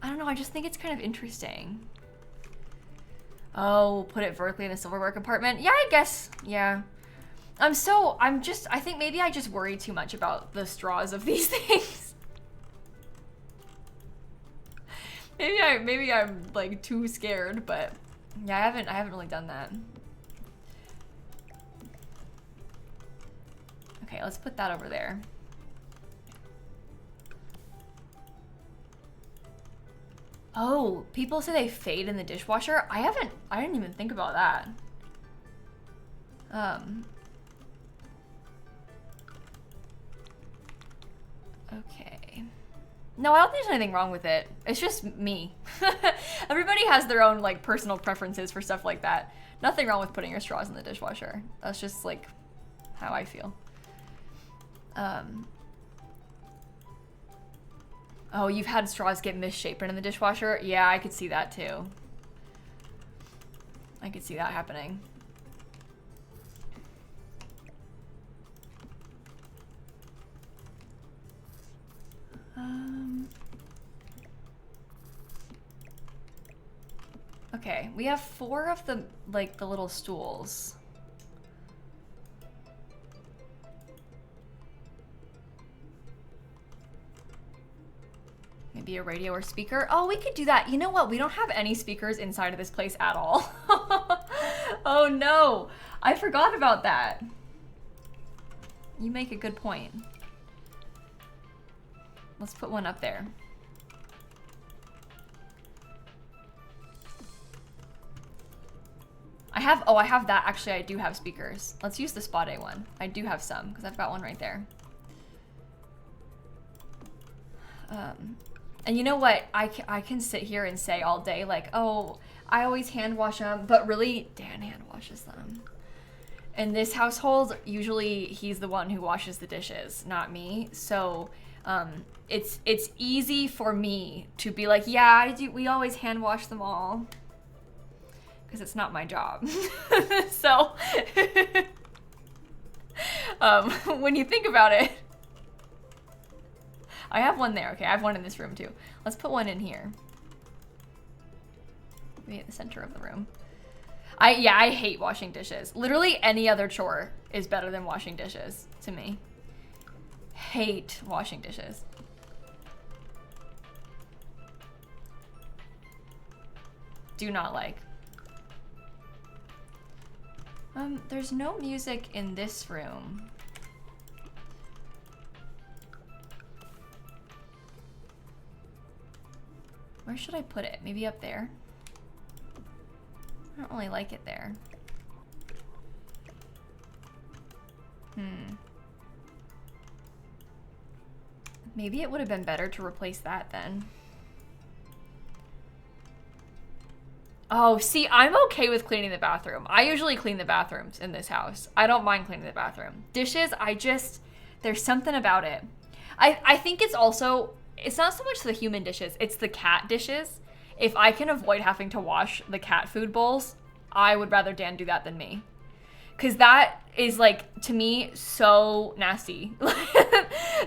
[SPEAKER 1] I don't know, I just think it's kind of interesting. Oh, put it vertically in the silverware compartment. Yeah, I guess, yeah. I think maybe I just worry too much about the straws of these things. Maybe I'm like too scared, but yeah, I haven't really done that. Okay, let's put that over there. Oh, people say they fade in the dishwasher. I didn't even think about that. Okay. No, I don't think there's anything wrong with it. It's just me. Everybody has their own like personal preferences for stuff like that. Nothing wrong with putting your straws in the dishwasher. That's just like how I feel. Oh, you've had straws get misshapen in the dishwasher? Yeah, I could see that too. I could see that happening. Okay, we have 4 of the, like, the little stools. Maybe a radio or speaker. Oh, we could do that. You know what? We don't have any speakers inside of this place at all. Oh no, I forgot about that. You make a good point. Let's put one up there. I have that. Actually, I do have speakers. Let's use the Spot A one. I do have some, because I've got one right there. And you know what? I can sit here and say all day, like, oh, I always hand wash them, but really, Dan hand washes them. In this household, usually he's the one who washes the dishes, not me. So it's easy for me to be like, yeah, I do. We always hand wash them all. Because it's not my job. So when you think about it, I have one there. Okay, I have one in this room too. Let's put one in here. Maybe at the center of the room. I hate washing dishes. Literally any other chore is better than washing dishes to me. Hate washing dishes. Do not like. There's no music in this room. Where should I put it? Maybe up there? I don't really like it there. Maybe it would have been better to replace that then. Oh, see, I'm okay with cleaning the bathroom. I usually clean the bathrooms in this house. I don't mind cleaning the bathroom. Dishes, there's something about it. I think it's also, it's not so much the human dishes, it's the cat dishes. If I can avoid having to wash the cat food bowls, I would rather Dan do that than me. Because that is, like, to me, so nasty.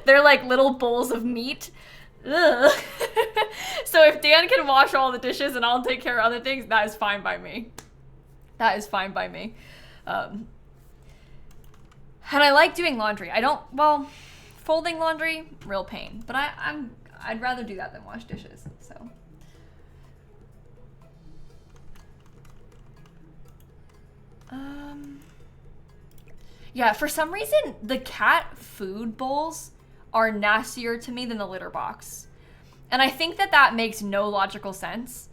[SPEAKER 1] They're like little bowls of meat. Ugh. So if Dan can wash all the dishes and I'll take care of other things, that is fine by me. That is fine by me. And I like doing laundry. Well, folding laundry, real pain. But I'd rather do that than wash dishes, so. Yeah, for some reason, the cat food bowls are nastier to me than the litter box. And I think that makes no logical sense.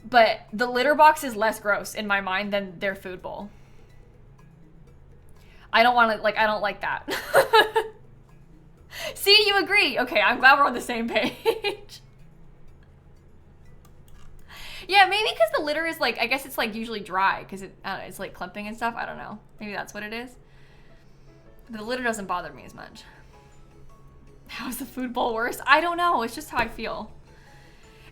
[SPEAKER 1] But the litter box is less gross in my mind than their food bowl. I don't like that. See, you agree. Okay, I'm glad we're on the same page. Yeah, maybe because the litter is like, I guess it's like usually dry because it's like clumping and stuff. I don't know. Maybe that's what it is. But the litter doesn't bother me as much. How is the food bowl worse? I don't know. It's just how I feel.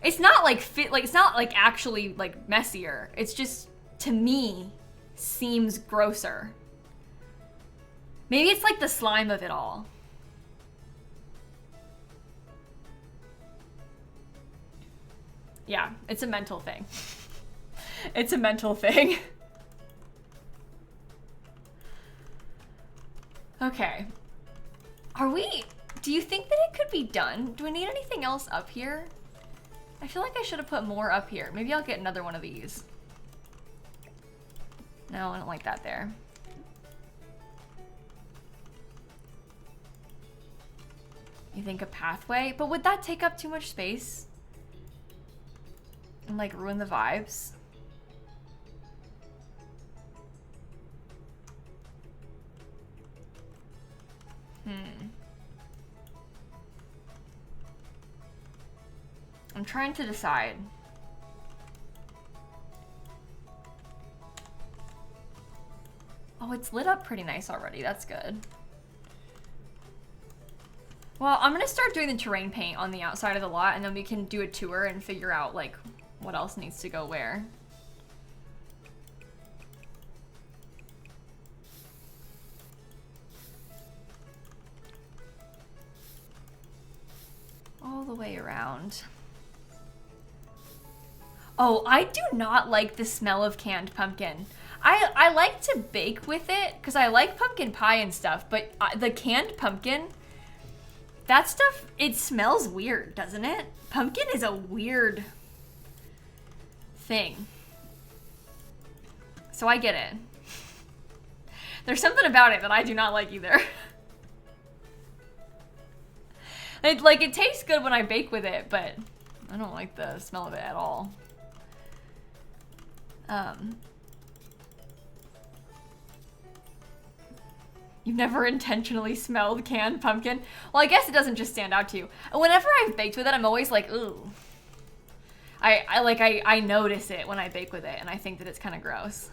[SPEAKER 1] It's not like it's not like actually like messier. It's just, to me, seems grosser. Maybe it's like the slime of it all. Yeah, it's a mental thing. It's a mental thing. Okay. Do you think that it could be done? Do we need anything else up here? I feel like I should have put more up here. Maybe I'll get another one of these. No, I don't like that there. You think a pathway? But would that take up too much space? And like ruin the vibes? I'm trying to decide. Oh, it's lit up pretty nice already. That's good. Well, I'm gonna start doing the terrain paint on the outside of the lot, and then we can do a tour and figure out like what else needs to go where. All the way around. Oh, I do not like the smell of canned pumpkin. I like to bake with it because I like pumpkin pie and stuff, but the canned pumpkin, that stuff, it smells weird, doesn't it? Pumpkin is a weird thing. So I get it. There's something about it that I do not like either. It tastes good when I bake with it, but I don't like the smell of it at all. You've never intentionally smelled canned pumpkin? Well, I guess it doesn't just stand out to you. Whenever I've baked with it, I'm always like, ooh. I notice it when I bake with it, and I think that it's kind of gross.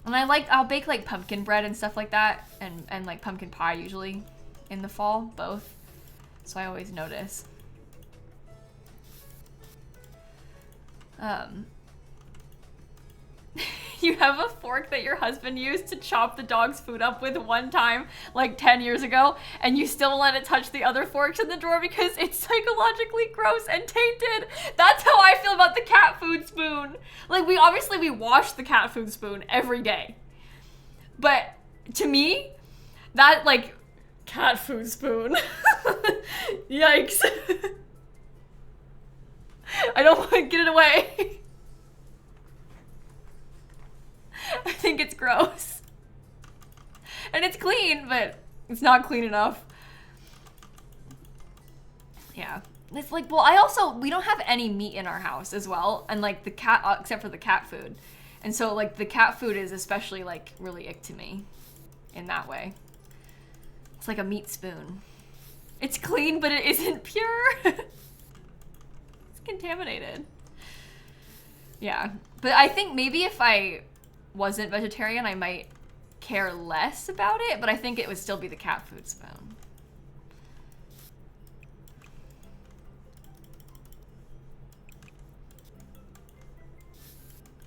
[SPEAKER 1] And I'll bake like pumpkin bread and stuff like that, and like pumpkin pie usually in the fall, both. So I always notice. You have a fork that your husband used to chop the dog's food up with one time, like 10 years ago, and you still let it touch the other forks in the drawer because it's psychologically gross and tainted. That's how I feel about the cat food spoon. Like, we wash the cat food spoon every day. But to me, that, like, cat food spoon. Yikes. I don't want to get it away. I think it's gross. And it's clean, but it's not clean enough. Yeah. It's like, well, we don't have any meat in our house as well. And like the cat, except for the cat food. And so like the cat food is especially like really ick to me in that way. It's like a meat spoon. It's clean, but it isn't pure. It's contaminated. Yeah. But I think maybe if I wasn't vegetarian, I might care less about it, but I think it would still be the cat food spoon.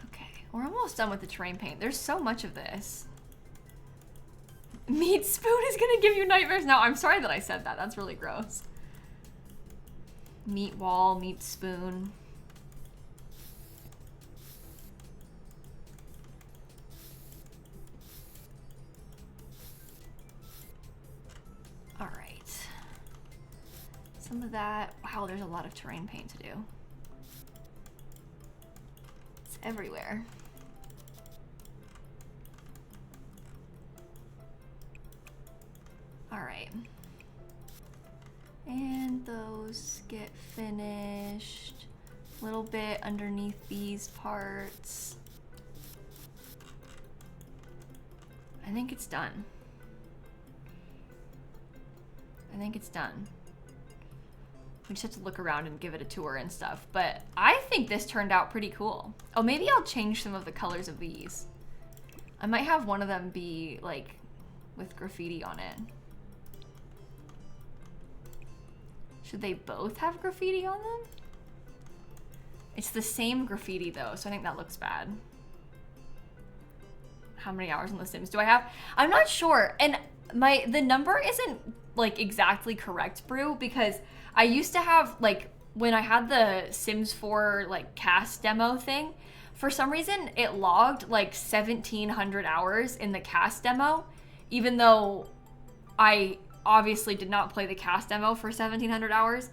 [SPEAKER 1] Okay, we're almost done with the terrain paint. There's so much of this. Meat spoon is gonna give you nightmares. No, I'm sorry that I said that. That's really gross. Meat wall, meat spoon. All right. Some of that. Wow, there's a lot of terrain paint to do. It's everywhere. All right. And those get finished. A little bit underneath these parts. I think it's done. I think it's done. We just have to look around and give it a tour and stuff. But I think this turned out pretty cool. Oh, maybe I'll change some of the colors of these. I might have one of them be like with graffiti on it. Should they both have graffiti on them? It's the same graffiti though, so I think that looks bad. How many hours on The Sims do I have? I'm not sure. And the number isn't like exactly correct, Brew, because I used to have like when I had the Sims 4 like cast demo thing, for some reason it logged like 1,700 hours in the cast demo, even though I obviously did not play the cast demo for 1,700 hours.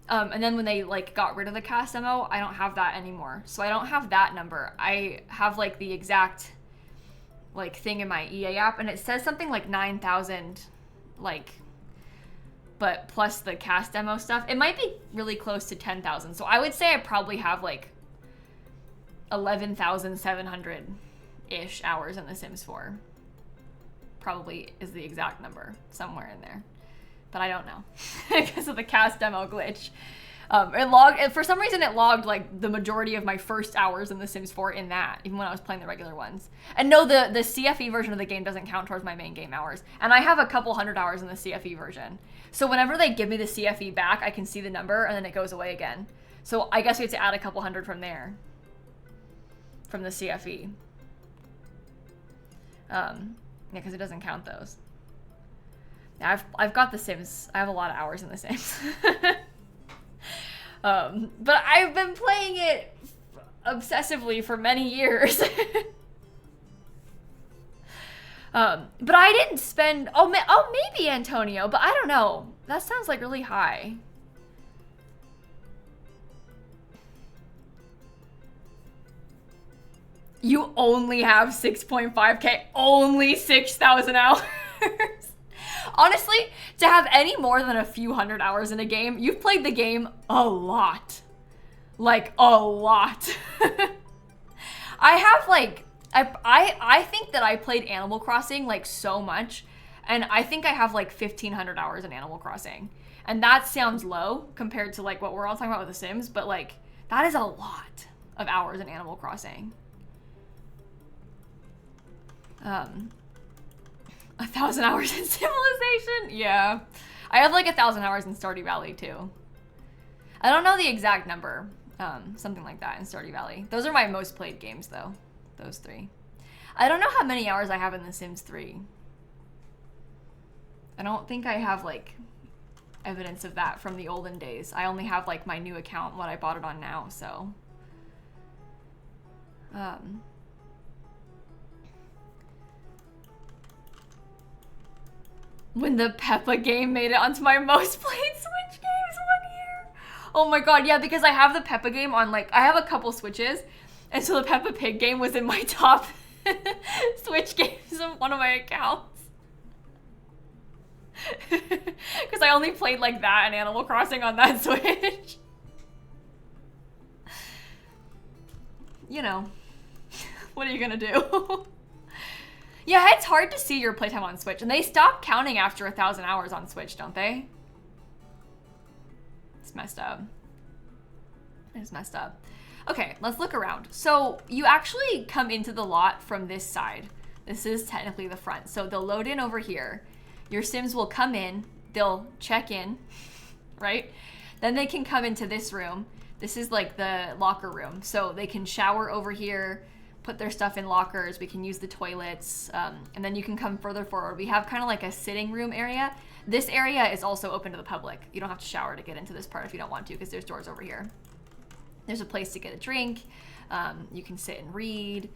[SPEAKER 1] And then when they like got rid of the cast demo, I don't have that anymore. So I don't have that number. I have like the exact like thing in my EA app, and it says something like 9,000, like, but plus the cast demo stuff. It might be really close to 10,000. So I would say I probably have like 11,700-ish hours in The Sims 4. Probably is the exact number somewhere in there, but I don't know because of the cast demo glitch. It logged, and for some reason it logged like the majority of my first hours in The Sims 4 in that, even when I was playing the regular ones. And no, the CFE version of the game doesn't count towards my main game hours. And I have a couple hundred hours in the CFE version. So whenever they give me the CFE back, I can see the number and then it goes away again. So I guess we have to add a couple hundred from there. From the CFE. Yeah, because it doesn't count those. Yeah, I've got The Sims. I have a lot of hours in The Sims. But I've been playing it obsessively for many years. But I didn't spend, maybe Antonio, but I don't know. That sounds like really high. You only have 6.5K, only 6,000 hours. Honestly, to have any more than a few hundred hours in a game, you've played the game a lot. Like, a lot. I have, like, I think that I played Animal Crossing, like, so much. And I think I have, like, 1,500 hours in Animal Crossing. And that sounds low compared to, like, what we're all talking about with The Sims. But, like, that is a lot of hours in Animal Crossing. 1,000 hours in Civilization? Yeah. I have like 1,000 hours in Stardew Valley too. I don't know the exact number. Something like that in Stardew Valley. Those are my most played games though. Those three. I don't know how many hours I have in The Sims 3. I don't think I have like evidence of that from the olden days. I only have like my new account, what I bought it on now, so. When the Peppa game made it onto my most played Switch games 1 year. Oh my god, yeah, because I have the Peppa game on, like, I have a couple Switches, and so the Peppa Pig game was in my top Switch games of one of my accounts. Because I only played, like, that and Animal Crossing on that Switch. You know, what are you gonna do? Yeah, it's hard to see your playtime on Switch, and they stop counting after 1,000 hours on Switch, don't they? It's messed up. It's messed up. Okay, let's look around. So you actually come into the lot from this side. This is technically the front. So they'll load in over here. Your Sims will come in, they'll check in, right? Then they can come into this room. This is like the locker room. So they can shower over here, put their stuff in lockers, we can use the toilets, and then you can come further forward. We have kind of like a sitting room area. This area is also open to the public. You don't have to shower to get into this part if you don't want to, because there's doors over here. There's a place to get a drink. You can sit and read.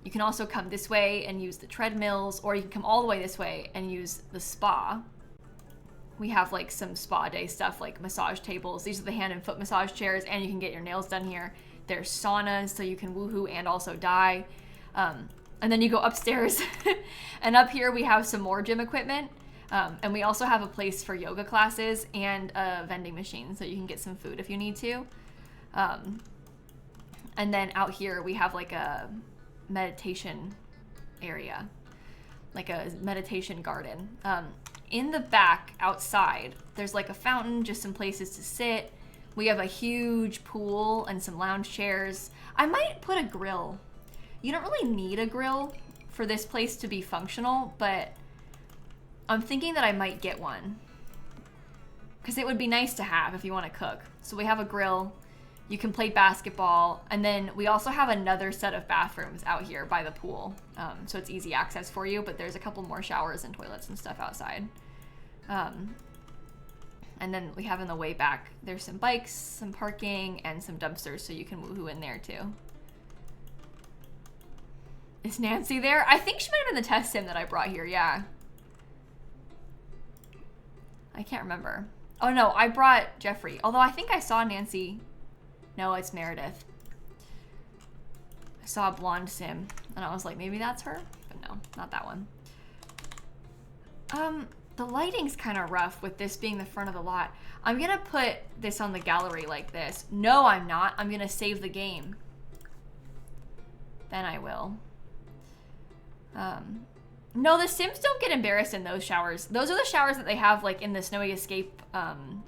[SPEAKER 1] You can also come this way and use the treadmills, or you can come all the way this way and use the spa. We have like some spa day stuff like massage tables. These are the hand and foot massage chairs, and you can get your nails done here. There's saunas, so you can woohoo and also die. And then you go upstairs. And up here we have some more gym equipment. And we also have a place for yoga classes and a vending machine, so you can get some food if you need to. And then out here we have like a meditation area, like a meditation garden. In the back outside, there's like a fountain, just some places to sit. We have a huge pool and some lounge chairs. I might put a grill. You don't really need a grill for this place to be functional, but I'm thinking that I might get one, because it would be nice to have if you want to cook. So we have a grill, you can play basketball, and then we also have another set of bathrooms out here by the pool. So it's easy access for you, but there's a couple more showers and toilets and stuff outside. And then we have in the way back, there's some bikes, some parking, and some dumpsters, so you can woohoo in there too. Is Nancy there? I think she might have been the test sim that I brought here, yeah. I can't remember. Oh no, I brought Jeffrey. Although I think I saw Nancy. No, it's Meredith. I saw a blonde sim, and I was like, maybe that's her? But no, not that one. The lighting's kind of rough with this being the front of the lot. I'm gonna put this on the gallery like this. No, I'm not. I'm gonna save the game. Then I will. No, the Sims don't get embarrassed in those showers. Those are the showers that they have like in the Snowy Escape,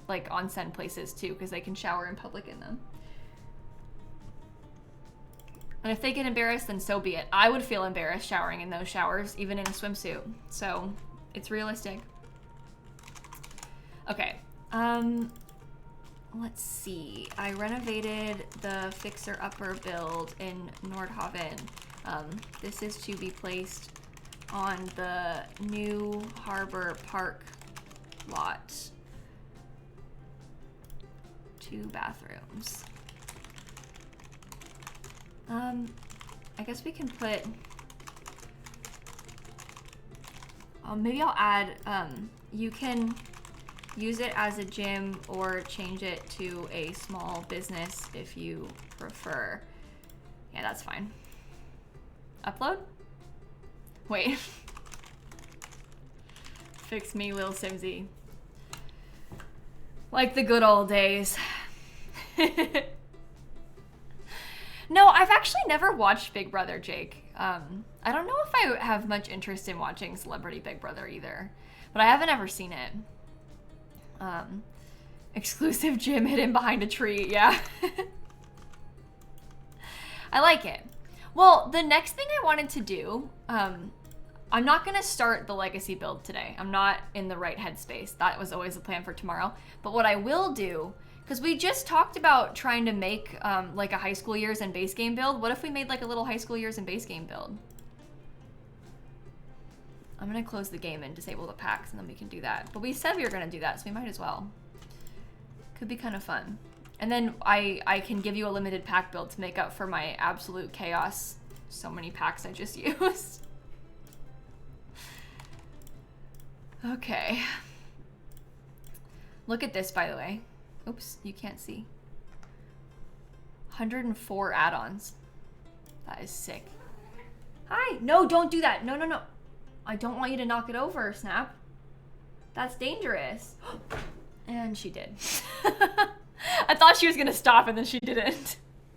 [SPEAKER 1] like onsen places too, because they can shower in public in them. And if they get embarrassed, then so be it. I would feel embarrassed showering in those showers, even in a swimsuit. So it's realistic. Okay. Let's see. I renovated the Fixer Upper build in Nordhaven. This is to be placed on the new Harbor Park lot. 2 bathrooms. I guess we can put, maybe I'll add, you can use it as a gym or change it to a small business if you prefer. Yeah, that's fine. Upload? Wait. Fix me, lilsimsie. Like the good old days. No, I've actually never watched Big Brother, Jake. I don't know if I have much interest in watching Celebrity Big Brother either, but I haven't ever seen it. Exclusive gym hidden behind a tree, yeah. I like it. Well, the next thing I wanted to do, I'm not gonna start the legacy build today. I'm not in the right headspace. That was always the plan for tomorrow. But what I will do, because we just talked about trying to make like a high school years and base game build. What if we made like a little high school years and base game build? I'm gonna close the game and disable the packs and then we can do that. But we said we were gonna do that, so we might as well. Could be kind of fun. And then I can give you a limited pack build to make up for my absolute chaos. So many packs I just used. Okay. Look at this, by the way. Oops, you can't see. 104 add-ons. That is sick. Hi, no, don't do that. No, no, no. I don't want you to knock it over, Snap. That's dangerous. And she did. I thought she was gonna stop and then she didn't.